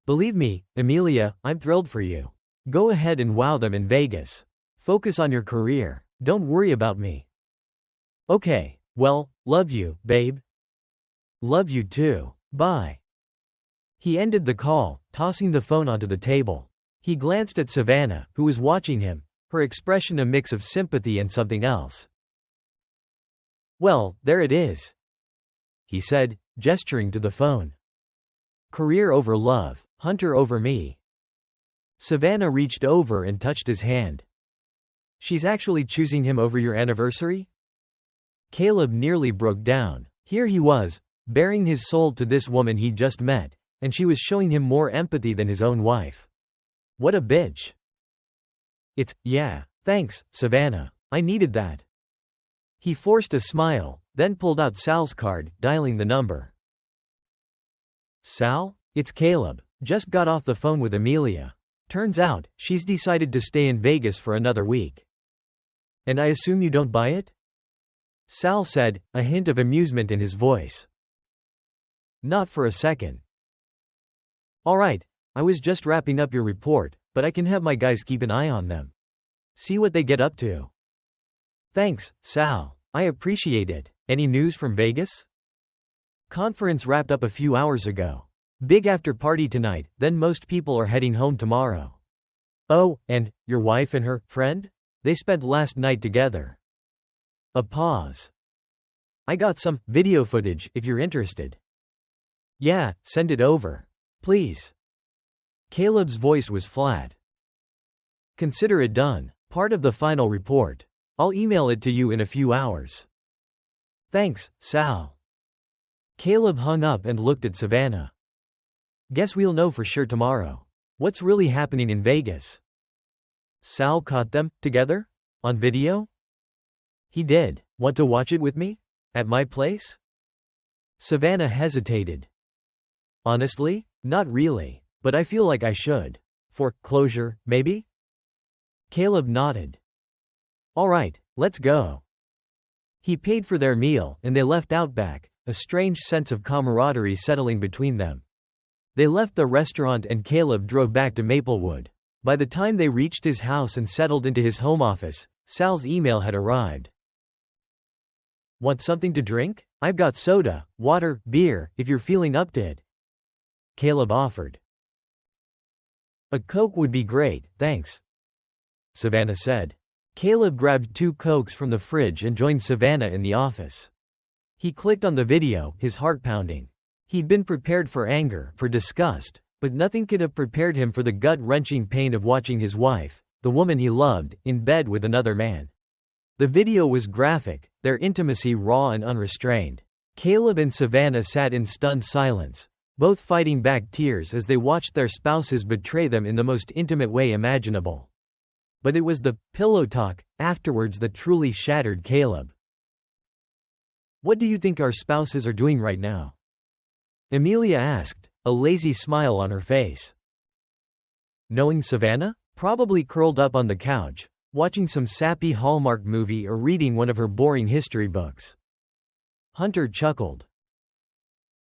Believe me, Amelia, I'm thrilled for you. Go ahead and wow them in Vegas. Focus on your career. Don't worry about me. Okay, well, love you, babe. Love you too. Bye. He ended the call, tossing the phone onto the table. He glanced at Savannah, who was watching him, her expression a mix of sympathy and something else. Well, there it is, he said, gesturing to the phone. Career over love, Hunter over me. Savannah reached over and touched his hand. She's actually choosing him over your anniversary? Caleb nearly broke down. Here he was, bearing his soul to this woman he just met, and she was showing him more empathy than his own wife. What a bitch. Yeah, thanks, Savannah. I needed that. He forced a smile, then pulled out Sal's card, dialing the number. Sal? It's Caleb. Just got off the phone with Amelia. Turns out, she's decided to stay in Vegas for another week. And I assume you don't buy it? Sal said, a hint of amusement in his voice. Not for a second. All right, I was just wrapping up your report, but I can have my guys keep an eye on them. See what they get up to. Thanks, Sal. I appreciate it. Any news from Vegas? Conference wrapped up a few hours ago. Big after party tonight, then most people are heading home tomorrow. Oh, and your wife and her friend? They spent last night together. A pause. I got some video footage if you're interested. Yeah, send it over. Please. Caleb's voice was flat. Consider it done. Part of the final report. I'll email it to you in a few hours. Thanks, Sal. Caleb hung up and looked at Savannah. Guess we'll know for sure tomorrow. What's really happening in Vegas? Sal caught them together? On video? He did. Want to watch it with me? At my place? Savannah hesitated. Honestly, not really, but I feel like I should. For closure, maybe? Caleb nodded. All right, let's go. He paid for their meal, and they left Outback, a strange sense of camaraderie settling between them. They left the restaurant and Caleb drove back to Maplewood. By the time they reached his house and settled into his home office, Sal's email had arrived. Want something to drink? I've got soda, water, beer, if you're feeling up to it. Caleb offered. A Coke would be great, thanks. Savannah said. Caleb grabbed 2 Cokes from the fridge and joined Savannah in the office. He clicked on the video, his heart pounding. He'd been prepared for anger, for disgust, but nothing could have prepared him for the gut-wrenching pain of watching his wife, the woman he loved, in bed with another man. The video was graphic, their intimacy raw and unrestrained. Caleb and Savannah sat in stunned silence, both fighting back tears as they watched their spouses betray them in the most intimate way imaginable. But it was the pillow talk afterwards that truly shattered Caleb. What do you think our spouses are doing right now? Amelia asked, a lazy smile on her face. Knowing Savannah? Probably curled up on the couch, watching some sappy Hallmark movie or reading one of her boring history books. Hunter chuckled.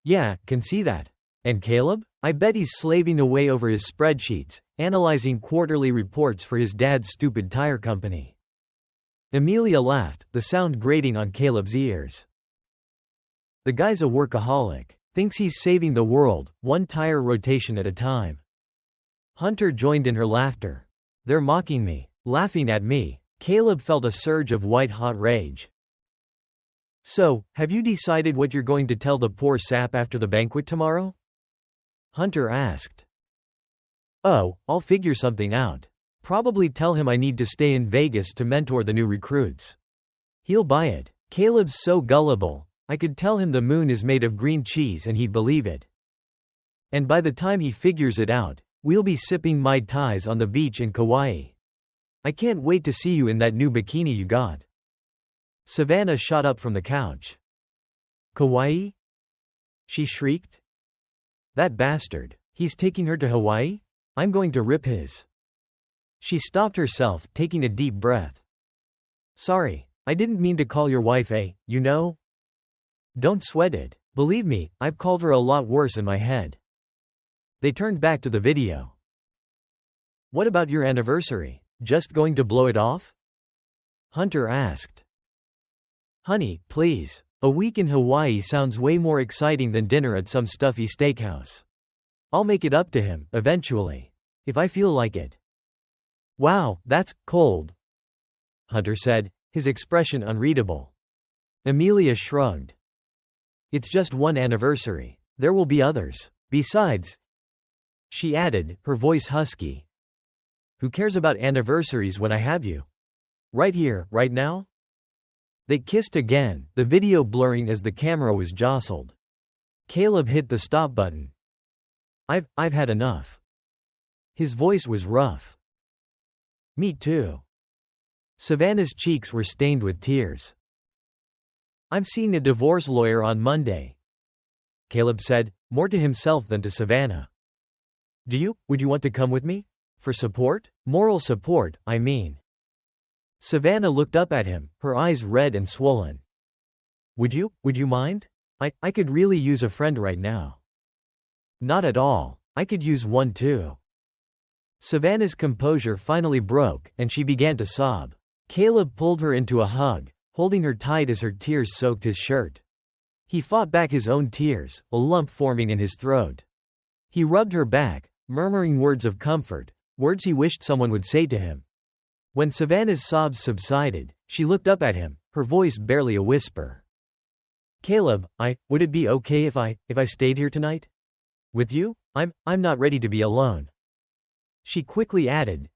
Yeah, can see that. And Caleb? I bet he's slaving away over his spreadsheets, analyzing quarterly reports for his dad's stupid tire company. Amelia laughed, the sound grating on Caleb's ears. The guy's a workaholic. Thinks he's saving the world, one tire rotation at a time. Hunter joined in her laughter. They're mocking me, laughing at me. Caleb felt a surge of white-hot rage. So, have you decided what you're going to tell the poor sap after the banquet tomorrow? Hunter asked. Oh, I'll figure something out. Probably tell him I need to stay in Vegas to mentor the new recruits. He'll buy it. Caleb's so gullible. I could tell him the moon is made of green cheese and he'd believe it. And by the time he figures it out, we'll be sipping Mai Tais on the beach in Kauai. I can't wait to see you in that new bikini you got. Savannah shot up from the couch. Kauai? She shrieked. That bastard. He's taking her to Hawaii? I'm going to rip his. She stopped herself, taking a deep breath. Sorry, I didn't mean to call your wife you know? Don't sweat it. Believe me, I've called her a lot worse in my head. They turned back to the video. What about your anniversary? Just going to blow it off? Hunter asked. Honey, please. A week in Hawaii sounds way more exciting than dinner at some stuffy steakhouse. I'll make it up to him, eventually. If I feel like it. Wow, that's cold, Hunter said, his expression unreadable. Amelia shrugged. It's just one anniversary. There will be others. Besides, she added, her voice husky. Who cares about anniversaries when I have you? Right here, right now? They kissed again, the video blurring as the camera was jostled. Caleb hit the stop button. I've had enough. His voice was rough. Me too. Savannah's cheeks were stained with tears. I'm seeing a divorce lawyer on Monday, Caleb said, more to himself than to Savannah. Would you want to come with me? For support? Moral support, I mean. Savannah looked up at him, her eyes red and swollen. Would you mind? I could really use a friend right now. Not at all. I could use one too. Savannah's composure finally broke, and she began to sob. Caleb pulled her into a hug, holding her tight as her tears soaked his shirt. He fought back his own tears, a lump forming in his throat. He rubbed her back, murmuring words of comfort, words he wished someone would say to him. When Savannah's sobs subsided, she looked up at him, her voice barely a whisper. Caleb, would it be okay if I stayed here tonight? With you? I'm not ready to be alone. She quickly added.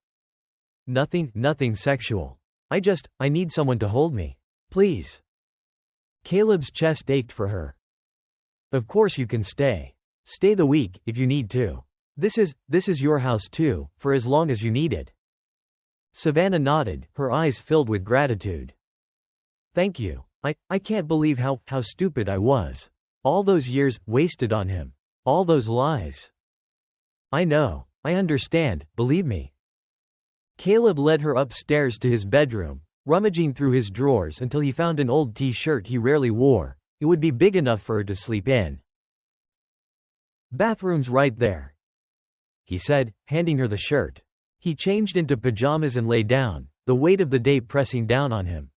Nothing sexual. I need someone to hold me. Please. Caleb's chest ached for her. Of course you can stay. Stay the week, if you need to. This is your house too, for as long as you need it. Savannah nodded, her eyes filled with gratitude. Thank you. I can't believe how stupid I was. All those years wasted on him. All those lies. I know. I understand, believe me. Caleb led her upstairs to his bedroom, rummaging through his drawers until he found an old t-shirt he rarely wore. It would be big enough for her to sleep in. Bathroom's right there, he said, handing her the shirt. He changed into pajamas and lay down, the weight of the day pressing down on him.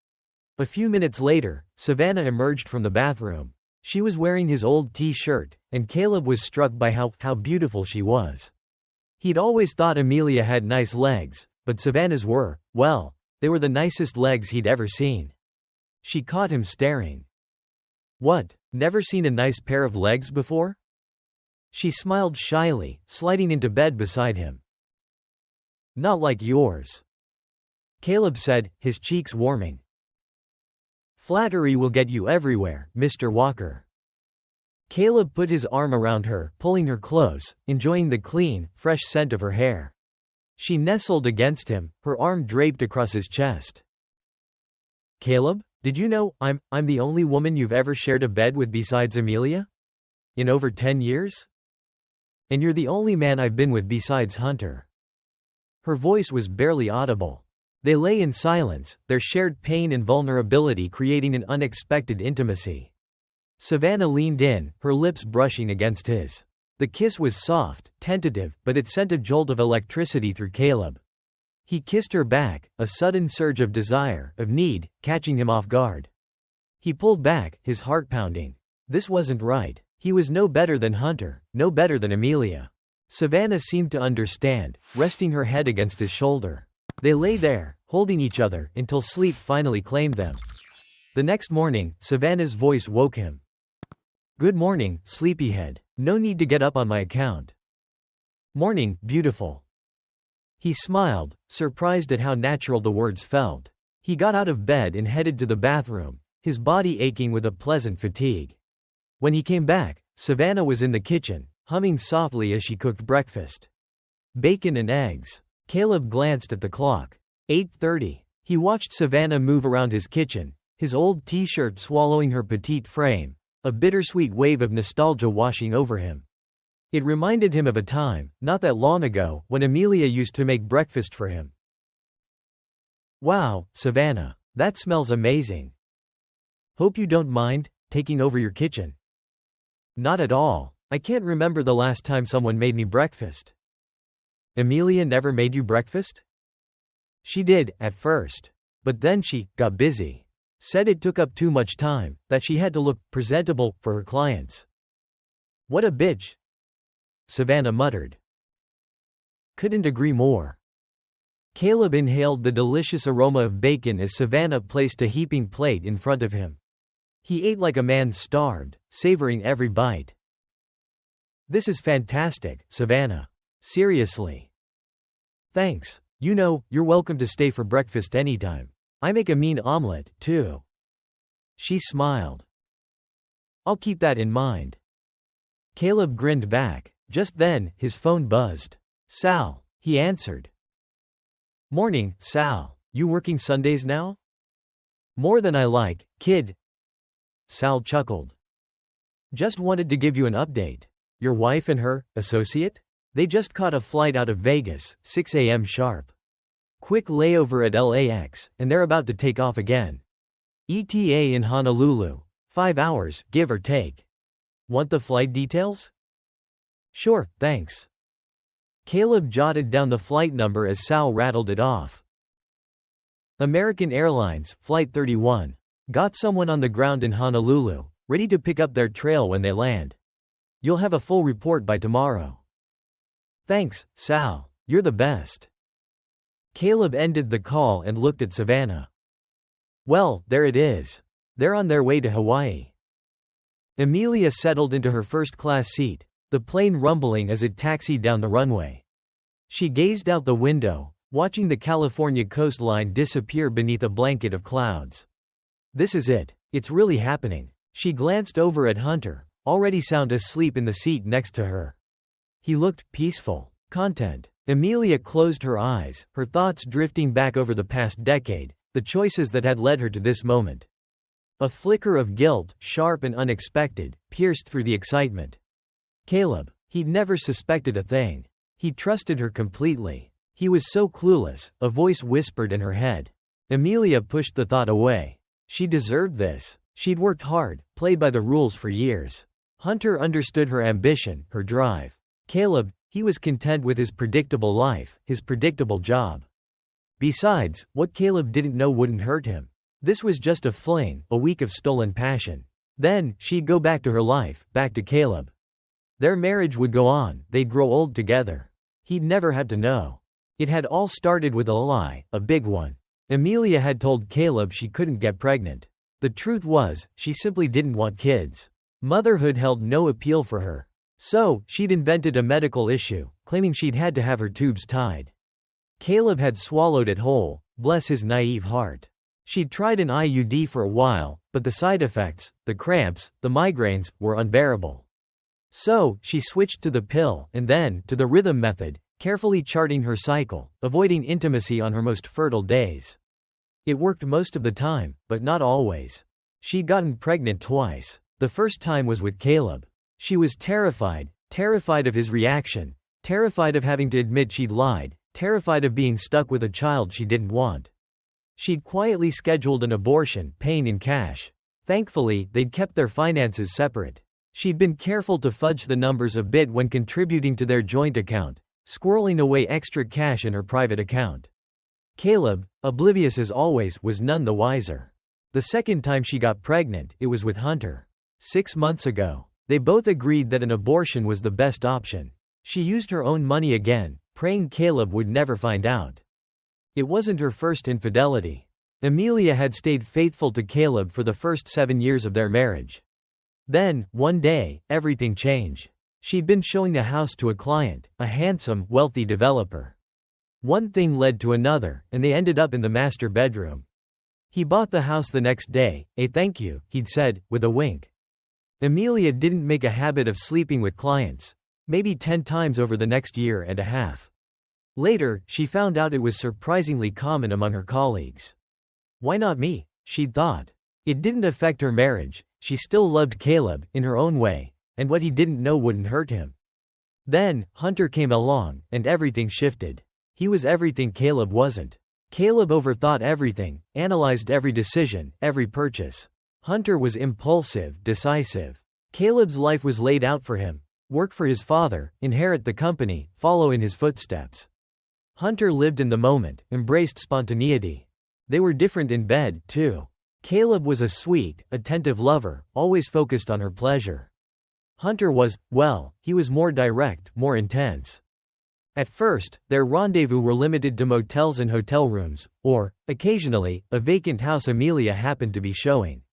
A few minutes later, Savannah emerged from the bathroom. She was wearing his old t-shirt, and Caleb was struck by how beautiful she was. He'd always thought Amelia had nice legs, but Savannah's they were the nicest legs he'd ever seen. She caught him staring. What, never seen a nice pair of legs before? She smiled shyly, sliding into bed beside him. Not like yours, Caleb said, his cheeks warming. Flattery will get you everywhere, Mr. Walker. Caleb put his arm around her, pulling her close, enjoying the clean, fresh scent of her hair. She nestled against him, her arm draped across his chest. Caleb, did you know I'm the only woman you've ever shared a bed with besides Amelia? In over 10 years? And you're the only man I've been with besides Hunter. Her voice was barely audible. They lay in silence, their shared pain and vulnerability creating an unexpected intimacy. Savannah leaned in, her lips brushing against his. The kiss was soft, tentative, but it sent a jolt of electricity through Caleb. He kissed her back, a sudden surge of desire, of need, catching him off guard. He pulled back, his heart pounding. This wasn't right. He was no better than Hunter, no better than Amelia. Savannah seemed to understand, resting her head against his shoulder. They lay there, holding each other, until sleep finally claimed them. The next morning, Savannah's voice woke him. "Good morning, sleepyhead. No need to get up on my account." "Morning, beautiful." He smiled, surprised at how natural the words felt. He got out of bed and headed to the bathroom, his body aching with a pleasant fatigue. When he came back, Savannah was in the kitchen, humming softly as she cooked breakfast. Bacon and eggs. Caleb glanced at the clock. 8:30. He watched Savannah move around his kitchen, his old t-shirt swallowing her petite frame, a bittersweet wave of nostalgia washing over him. It reminded him of a time, not that long ago, when Amelia used to make breakfast for him. "Wow, Savannah, that smells amazing. Hope you don't mind taking over your kitchen." "Not at all. I can't remember the last time someone made me breakfast." "Amelia never made you breakfast?" "She did, at first. But then she got busy. Said it took up too much time, that she had to look presentable for her clients." "What a bitch," Savannah muttered. "Couldn't agree more." Caleb inhaled the delicious aroma of bacon as Savannah placed a heaping plate in front of him. He ate like a man starved, savoring every bite. "This is fantastic, Savannah. Seriously." "Thanks. You know, you're welcome to stay for breakfast anytime. I make a mean omelet, too." She smiled. "I'll keep that in mind." Caleb grinned back. Just then, his phone buzzed. "Sal," he answered. "Morning, Sal. You working Sundays now?" "More than I like, kid." Sal chuckled. "Just wanted to give you an update. Your wife and her associate? They just caught a flight out of Vegas, 6 a.m. sharp. Quick layover at LAX, and they're about to take off again. ETA in Honolulu. 5 hours, give or take. Want the flight details?" "Sure, thanks." Caleb jotted down the flight number as Sal rattled it off. American Airlines, Flight 31. Got someone on the ground in Honolulu, ready to pick up their trail when they land. You'll have a full report by tomorrow. "Thanks, Sal. You're the best." Caleb ended the call and looked at Savannah. "Well, there it is. They're on their way to Hawaii." Amelia settled into her first-class seat, the plane rumbling as it taxied down the runway. She gazed out the window, watching the California coastline disappear beneath a blanket of clouds. "This is it. It's really happening." She glanced over at Hunter, already sound asleep in the seat next to her. He looked peaceful, content. Amelia closed her eyes, her thoughts drifting back over the past decade, the choices that had led her to this moment. A flicker of guilt, sharp and unexpected, pierced through the excitement. Caleb, he'd never suspected a thing. He trusted her completely. He was so clueless, a voice whispered in her head. Amelia pushed the thought away. She deserved this. She'd worked hard, played by the rules for years. Hunter understood her ambition, her drive. Caleb, he was content with his predictable life, his predictable job. Besides, what Caleb didn't know wouldn't hurt him. This was just a fling, a week of stolen passion. Then, she'd go back to her life, back to Caleb. Their marriage would go on, they'd grow old together. He'd never have to know. It had all started with a lie, a big one. Amelia had told Caleb she couldn't get pregnant. The truth was, she simply didn't want kids. Motherhood held no appeal for her. So, she'd invented a medical issue, claiming she'd had to have her tubes tied. Caleb had swallowed it whole, bless his naive heart. She'd tried an IUD for a while, but the side effects, the cramps, the migraines, were unbearable. So, she switched to the pill, and then, to the rhythm method, carefully charting her cycle, avoiding intimacy on her most fertile days. It worked most of the time, but not always. She'd gotten pregnant twice. The first time was with Caleb. She was terrified, terrified of his reaction, terrified of having to admit she'd lied, terrified of being stuck with a child she didn't want. She'd quietly scheduled an abortion, paying in cash. Thankfully, they'd kept their finances separate. She'd been careful to fudge the numbers a bit when contributing to their joint account, squirreling away extra cash in her private account. Caleb, oblivious as always, was none the wiser. The second time she got pregnant, it was with Hunter. 6 months ago. They both agreed that an abortion was the best option. She used her own money again, praying Caleb would never find out. It wasn't her first infidelity. Amelia had stayed faithful to Caleb for the first 7 years of their marriage. Then, one day, everything changed. She'd been showing the house to a client, a handsome, wealthy developer. One thing led to another, and they ended up in the master bedroom. He bought the house the next day, a thank you, he'd said, with a wink. Amelia didn't make a habit of sleeping with clients, maybe 10 times over the next year and a half. Later, she found out it was surprisingly common among her colleagues. Why not me? She'd thought. It didn't affect her marriage, she still loved Caleb, in her own way, and what he didn't know wouldn't hurt him. Then, Hunter came along, and everything shifted. He was everything Caleb wasn't. Caleb overthought everything, analyzed every decision, every purchase. Hunter was impulsive, decisive. Caleb's life was laid out for him. Work for his father, inherit the company, follow in his footsteps. Hunter lived in the moment, embraced spontaneity. They were different in bed, too. Caleb was a sweet, attentive lover, always focused on her pleasure. Hunter was, well, he was more direct, more intense. At first, their rendezvous were limited to motels and hotel rooms, or, occasionally, a vacant house Amelia happened to be showing.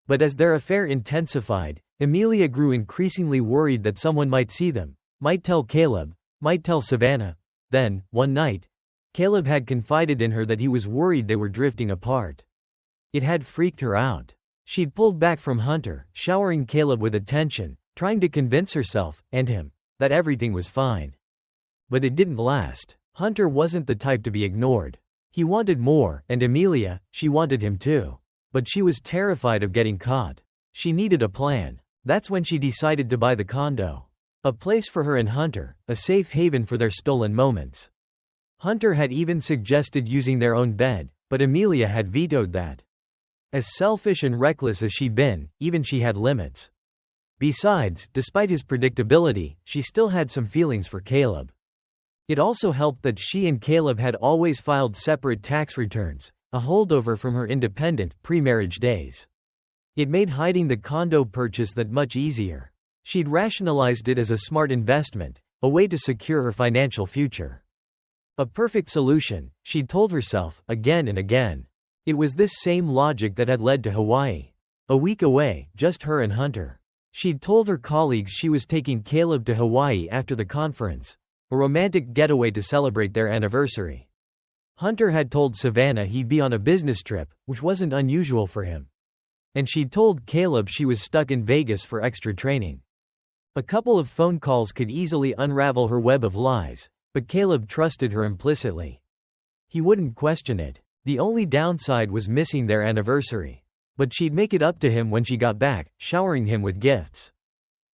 But as their affair intensified, Amelia grew increasingly worried that someone might see them, might tell Caleb, might tell Savannah. Then, one night, Caleb had confided in her that he was worried they were drifting apart. It had freaked her out. She'd pulled back from Hunter, showering Caleb with attention, trying to convince herself, and him, that everything was fine. But it didn't last. Hunter wasn't the type to be ignored. He wanted more, and Amelia, she wanted him too. But she was terrified of getting caught. She needed a plan. That's when she decided to buy the condo. A place for her and Hunter, a safe haven for their stolen moments. Hunter had even suggested using their own bed, but Amelia had vetoed that. As selfish and reckless as she'd been, even she had limits. Besides, despite his predictability, she still had some feelings for Caleb. It also helped that she and Caleb had always filed separate tax returns, a holdover from her independent, pre-marriage days. It made hiding the condo purchase that much easier. She'd rationalized it as a smart investment, a way to secure her financial future. A perfect solution, she'd told herself, again and again. It was this same logic that had led to Hawaii. A week away, just her and Hunter. She'd told her colleagues she was taking Caleb to Hawaii after the conference, a romantic getaway to celebrate their anniversary. Hunter had told Savannah he'd be on a business trip, which wasn't unusual for him. And she'd told Caleb she was stuck in Vegas for extra training. A couple of phone calls could easily unravel her web of lies, but Caleb trusted her implicitly. He wouldn't question it. The only downside was missing their anniversary. But she'd make it up to him when she got back, showering him with gifts.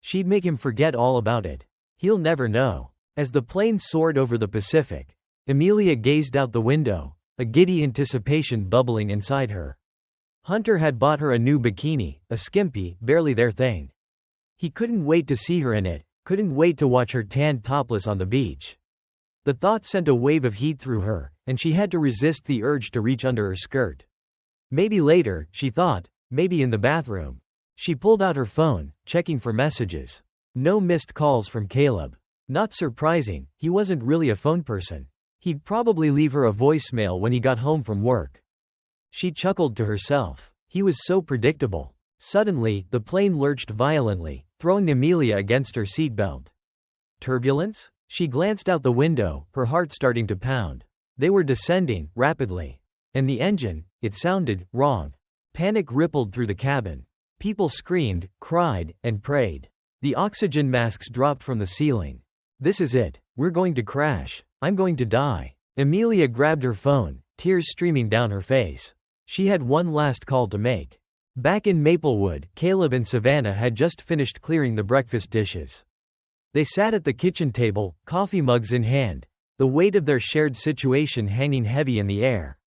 She'd make him forget all about it. He'll never know. As the plane soared over the Pacific, Amelia gazed out the window, a giddy anticipation bubbling inside her. Hunter had bought her a new bikini, a skimpy, barely their thing. He couldn't wait to see her in it, couldn't wait to watch her tan topless on the beach. The thought sent a wave of heat through her, and she had to resist the urge to reach under her skirt. Maybe later, she thought, maybe in the bathroom. She pulled out her phone, checking for messages. No missed calls from Caleb. Not surprising, he wasn't really a phone person. He'd probably leave her a voicemail when he got home from work. She chuckled to herself. He was so predictable. Suddenly, the plane lurched violently, throwing Amelia against her seatbelt. Turbulence? She glanced out the window, her heart starting to pound. They were descending, rapidly. And the engine, it sounded wrong. Panic rippled through the cabin. People screamed, cried, and prayed. The oxygen masks dropped from the ceiling. This is it. We're going to crash. I'm going to die. Amelia grabbed her phone, tears streaming down her face. She had one last call to make. Back in Maplewood, Caleb and Savannah had just finished clearing the breakfast dishes. They sat at the kitchen table, coffee mugs in hand, the weight of their shared situation hanging heavy in the air.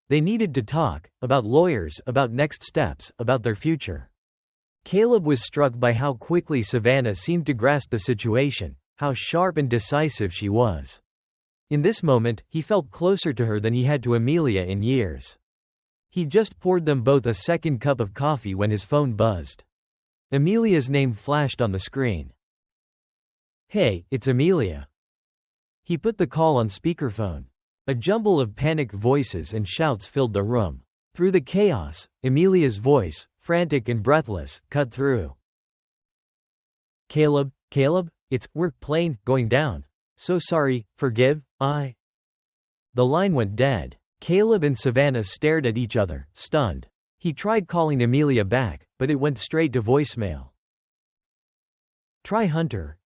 They needed to talk, about lawyers, about next steps, about their future. Caleb was struck by how quickly Savannah seemed to grasp the situation, how sharp and decisive she was. In this moment, he felt closer to her than he had to Amelia in years. He just poured them both a second cup of coffee when his phone buzzed. Amelia's name flashed on the screen. Hey, it's Amelia. He put the call on speakerphone. A jumble of panicked voices and shouts filled the room. Through the chaos, Amelia's voice, frantic and breathless, cut through. Caleb, we're plane going down. So sorry, forgive, I. The line went dead. Caleb and Savannah stared at each other, stunned. He tried calling Amelia back, but it went straight to voicemail. Try Hunter,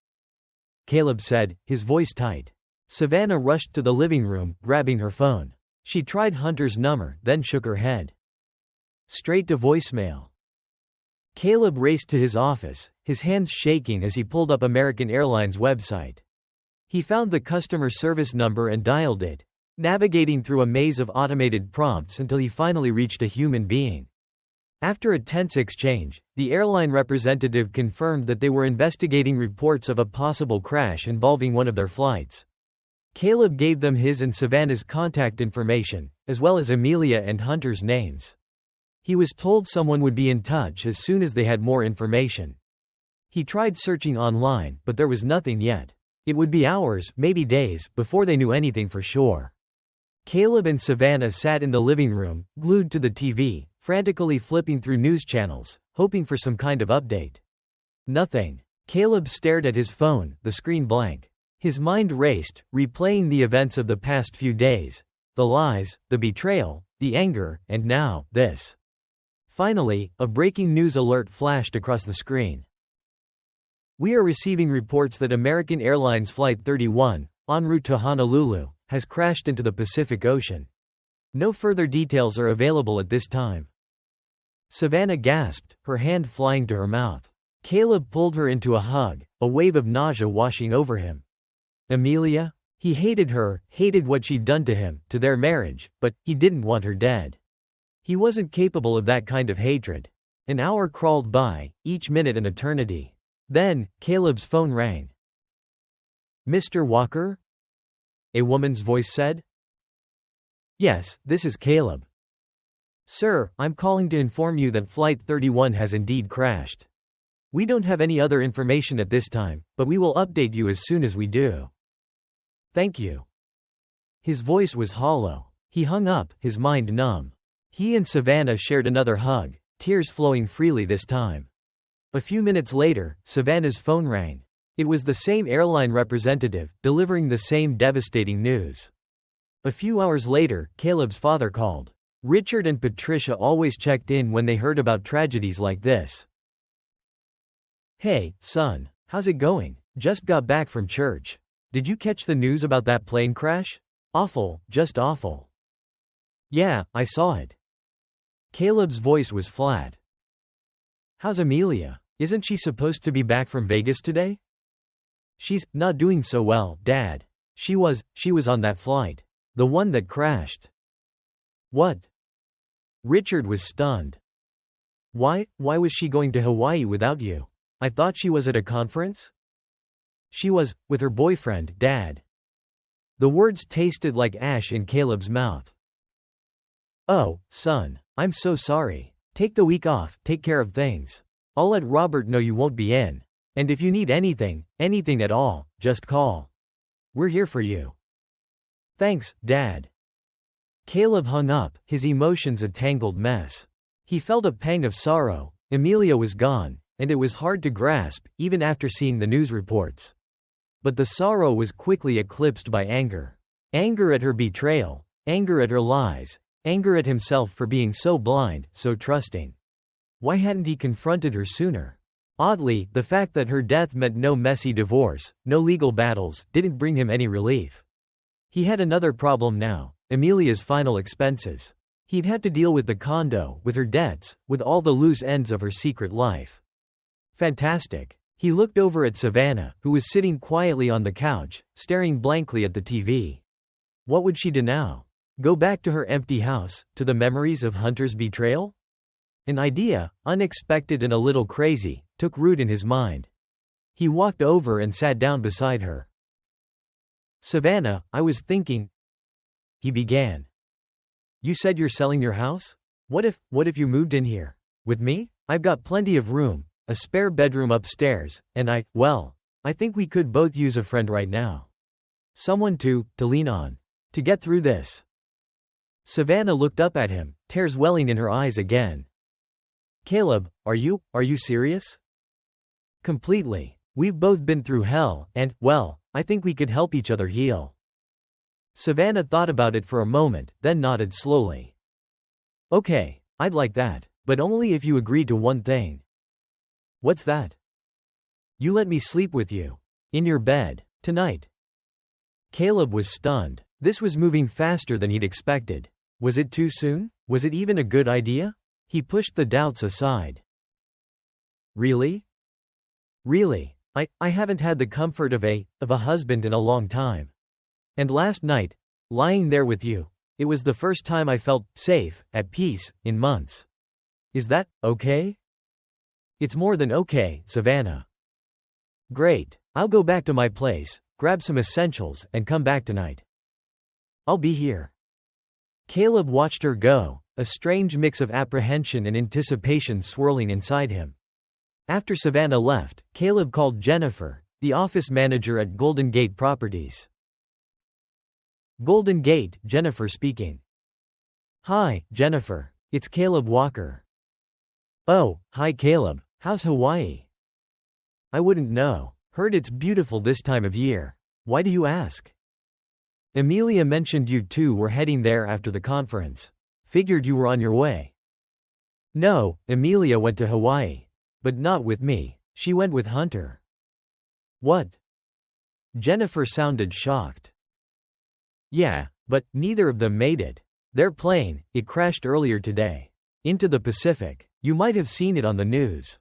Caleb said, his voice tight. Savannah rushed to the living room, grabbing her phone. She tried Hunter's number, then shook her head. Straight to voicemail. Caleb raced to his office, his hands shaking as he pulled up American Airlines' website. He found the customer service number and dialed it, navigating through a maze of automated prompts until he finally reached a human being. After a tense exchange, the airline representative confirmed that they were investigating reports of a possible crash involving one of their flights. Caleb gave them his and Savannah's contact information, as well as Amelia and Hunter's names. He was told someone would be in touch as soon as they had more information. He tried searching online, but there was nothing yet. It would be hours, maybe days, before they knew anything for sure. Caleb and Savannah sat in the living room, glued to the TV, frantically flipping through news channels, hoping for some kind of update. Nothing. Caleb stared at his phone, the screen blank. His mind raced, replaying the events of the past few days. The lies, the betrayal, the anger, and now, this. Finally, a breaking news alert flashed across the screen. We are receiving reports that American Airlines Flight 31, en route to Honolulu, has crashed into the Pacific Ocean. No further details are available at this time. Savannah gasped, her hand flying to her mouth. Caleb pulled her into a hug, a wave of nausea washing over him. Amelia? He hated her, hated what she'd done to him, to their marriage, but he didn't want her dead. He wasn't capable of that kind of hatred. An hour crawled by, each minute an eternity. Then, Caleb's phone rang. Mr. Walker? A woman's voice said. Yes, this is Caleb. Sir, I'm calling to inform you that Flight 31 has indeed crashed. We don't have any other information at this time, but we will update you as soon as we do. Thank you. His voice was hollow. He hung up, his mind numb. He and Savannah shared another hug, tears flowing freely this time. A few minutes later, Savannah's phone rang. It was the same airline representative, delivering the same devastating news. A few hours later, Caleb's father called. Richard and Patricia always checked in when they heard about tragedies like this. Hey, son, how's it going? Just got back from church. Did you catch the news about that plane crash? Awful, just awful. Yeah, I saw it. Caleb's voice was flat. How's Amelia? Isn't she supposed to be back from Vegas today? She's not doing so well, Dad. She was on that flight. The one that crashed. What? Richard was stunned. Why was she going to Hawaii without you? I thought she was at a conference? She was, with her boyfriend, Dad. The words tasted like ash in Caleb's mouth. Oh, son, I'm so sorry. Take the week off, take care of things. I'll let Robert know you won't be in. And if you need anything at all, just call. We're here for you. Thanks, Dad. Caleb hung up, his emotions a tangled mess. He felt a pang of sorrow. Amelia was gone, and it was hard to grasp, even after seeing the news reports. But the sorrow was quickly eclipsed by anger. Anger at her betrayal, anger at her lies, anger at himself for being so blind, so trusting. Why hadn't he confronted her sooner? Oddly, the fact that her death meant no messy divorce, no legal battles, didn't bring him any relief. He had another problem now, Amelia's final expenses. He'd had to deal with the condo, with her debts, with all the loose ends of her secret life. Fantastic. He looked over at Savannah, who was sitting quietly on the couch, staring blankly at the TV. What would she do now? Go back to her empty house, to the memories of Hunter's betrayal? An idea, unexpected and a little crazy, took root in his mind. He walked over and sat down beside her. Savannah, I was thinking, he began. You said you're selling your house? What if you moved in here? With me? I've got plenty of room, a spare bedroom upstairs, and I think we could both use a friend right now. Someone to lean on. To get through this. Savannah looked up at him, tears welling in her eyes again. Caleb, are you serious? Completely. We've both been through hell, and, well, I think we could help each other heal. Savannah thought about it for a moment, then nodded slowly. Okay, I'd like that, but only if you agree to one thing. What's that? You let me sleep with you. In your bed, tonight. Caleb was stunned. This was moving faster than he'd expected. Was it too soon? Was it even a good idea? He pushed the doubts aside. Really? Really, I haven't had the comfort of a husband in a long time. And last night, lying there with you, it was the first time I felt safe, at peace, in months. Is that okay? It's more than okay, Savannah. Great. I'll go back to my place, grab some essentials, and come back tonight. I'll be here. Caleb watched her go, a strange mix of apprehension and anticipation swirling inside him. After Savannah left, Caleb called Jennifer, the office manager at Golden Gate Properties. Golden Gate, Jennifer speaking. Hi, Jennifer. It's Caleb Walker. Oh, hi Caleb. How's Hawaii? I wouldn't know. Heard it's beautiful this time of year. Why do you ask? Amelia mentioned you two were heading there after the conference. Figured you were on your way. No, Amelia went to Hawaii. But not with me. She went with Hunter. What? Jennifer sounded shocked. Yeah, but neither of them made it. Their plane, it crashed earlier today. Into the Pacific. You might have seen it on the news.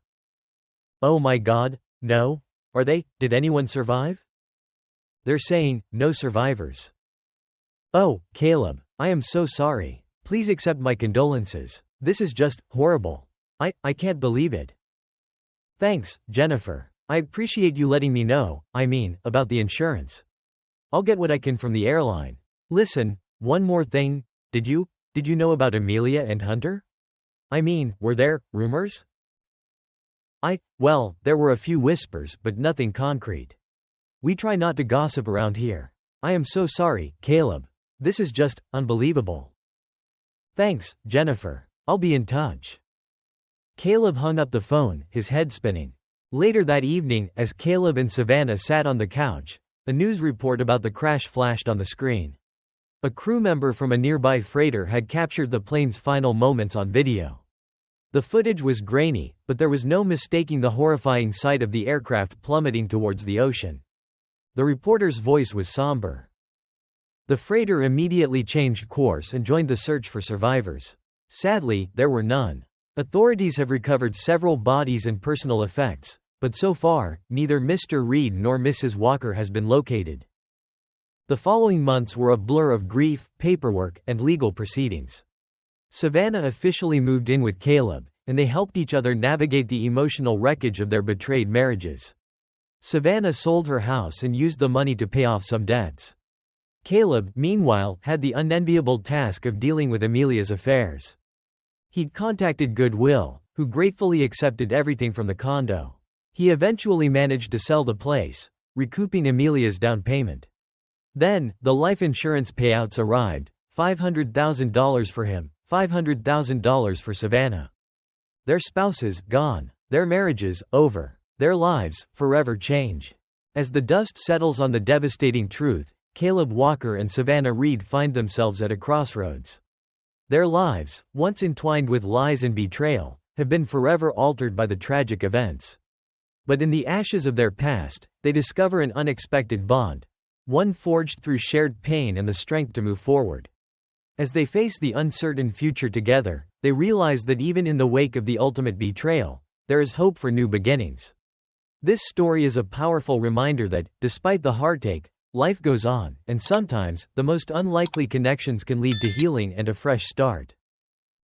Oh my God, no? Did anyone survive? They're saying, no survivors. Oh, Caleb, I am so sorry. Please accept my condolences. This is just horrible. I can't believe it. Thanks, Jennifer. I appreciate you letting me know, about the insurance. I'll get what I can from the airline. Listen, one more thing, did you know about Amelia and Hunter? Were there rumors? Well, there were a few whispers but nothing concrete. We try not to gossip around here. I am so sorry, Caleb. This is just unbelievable. Thanks, Jennifer. I'll be in touch. Caleb hung up the phone, his head spinning. Later that evening, as Caleb and Savannah sat on the couch, a news report about the crash flashed on the screen. A crew member from a nearby freighter had captured the plane's final moments on video. The footage was grainy, but there was no mistaking the horrifying sight of the aircraft plummeting towards the ocean. The reporter's voice was somber. The freighter immediately changed course and joined the search for survivors. Sadly, there were none. Authorities have recovered several bodies and personal effects, but so far, neither Mr. Reed nor Mrs. Walker has been located. The following months were a blur of grief, paperwork, and legal proceedings. Savannah officially moved in with Caleb, and they helped each other navigate the emotional wreckage of their betrayed marriages. Savannah sold her house and used the money to pay off some debts. Caleb, meanwhile, had the unenviable task of dealing with Amelia's affairs. He'd contacted Goodwill, who gratefully accepted everything from the condo. He eventually managed to sell the place, recouping Amelia's down payment. Then, the life insurance payouts arrived, $500,000 for him, $500,000 for Savannah. Their spouses, gone. Their marriages, over. Their lives, forever changed. As the dust settles on the devastating truth, Caleb Walker and Savannah Reed find themselves at a crossroads. Their lives, once entwined with lies and betrayal, have been forever altered by the tragic events. But in the ashes of their past, they discover an unexpected bond, one forged through shared pain and the strength to move forward. As they face the uncertain future together, they realize that even in the wake of the ultimate betrayal, there is hope for new beginnings. This story is a powerful reminder that, despite the heartache, life goes on, and sometimes, the most unlikely connections can lead to healing and a fresh start.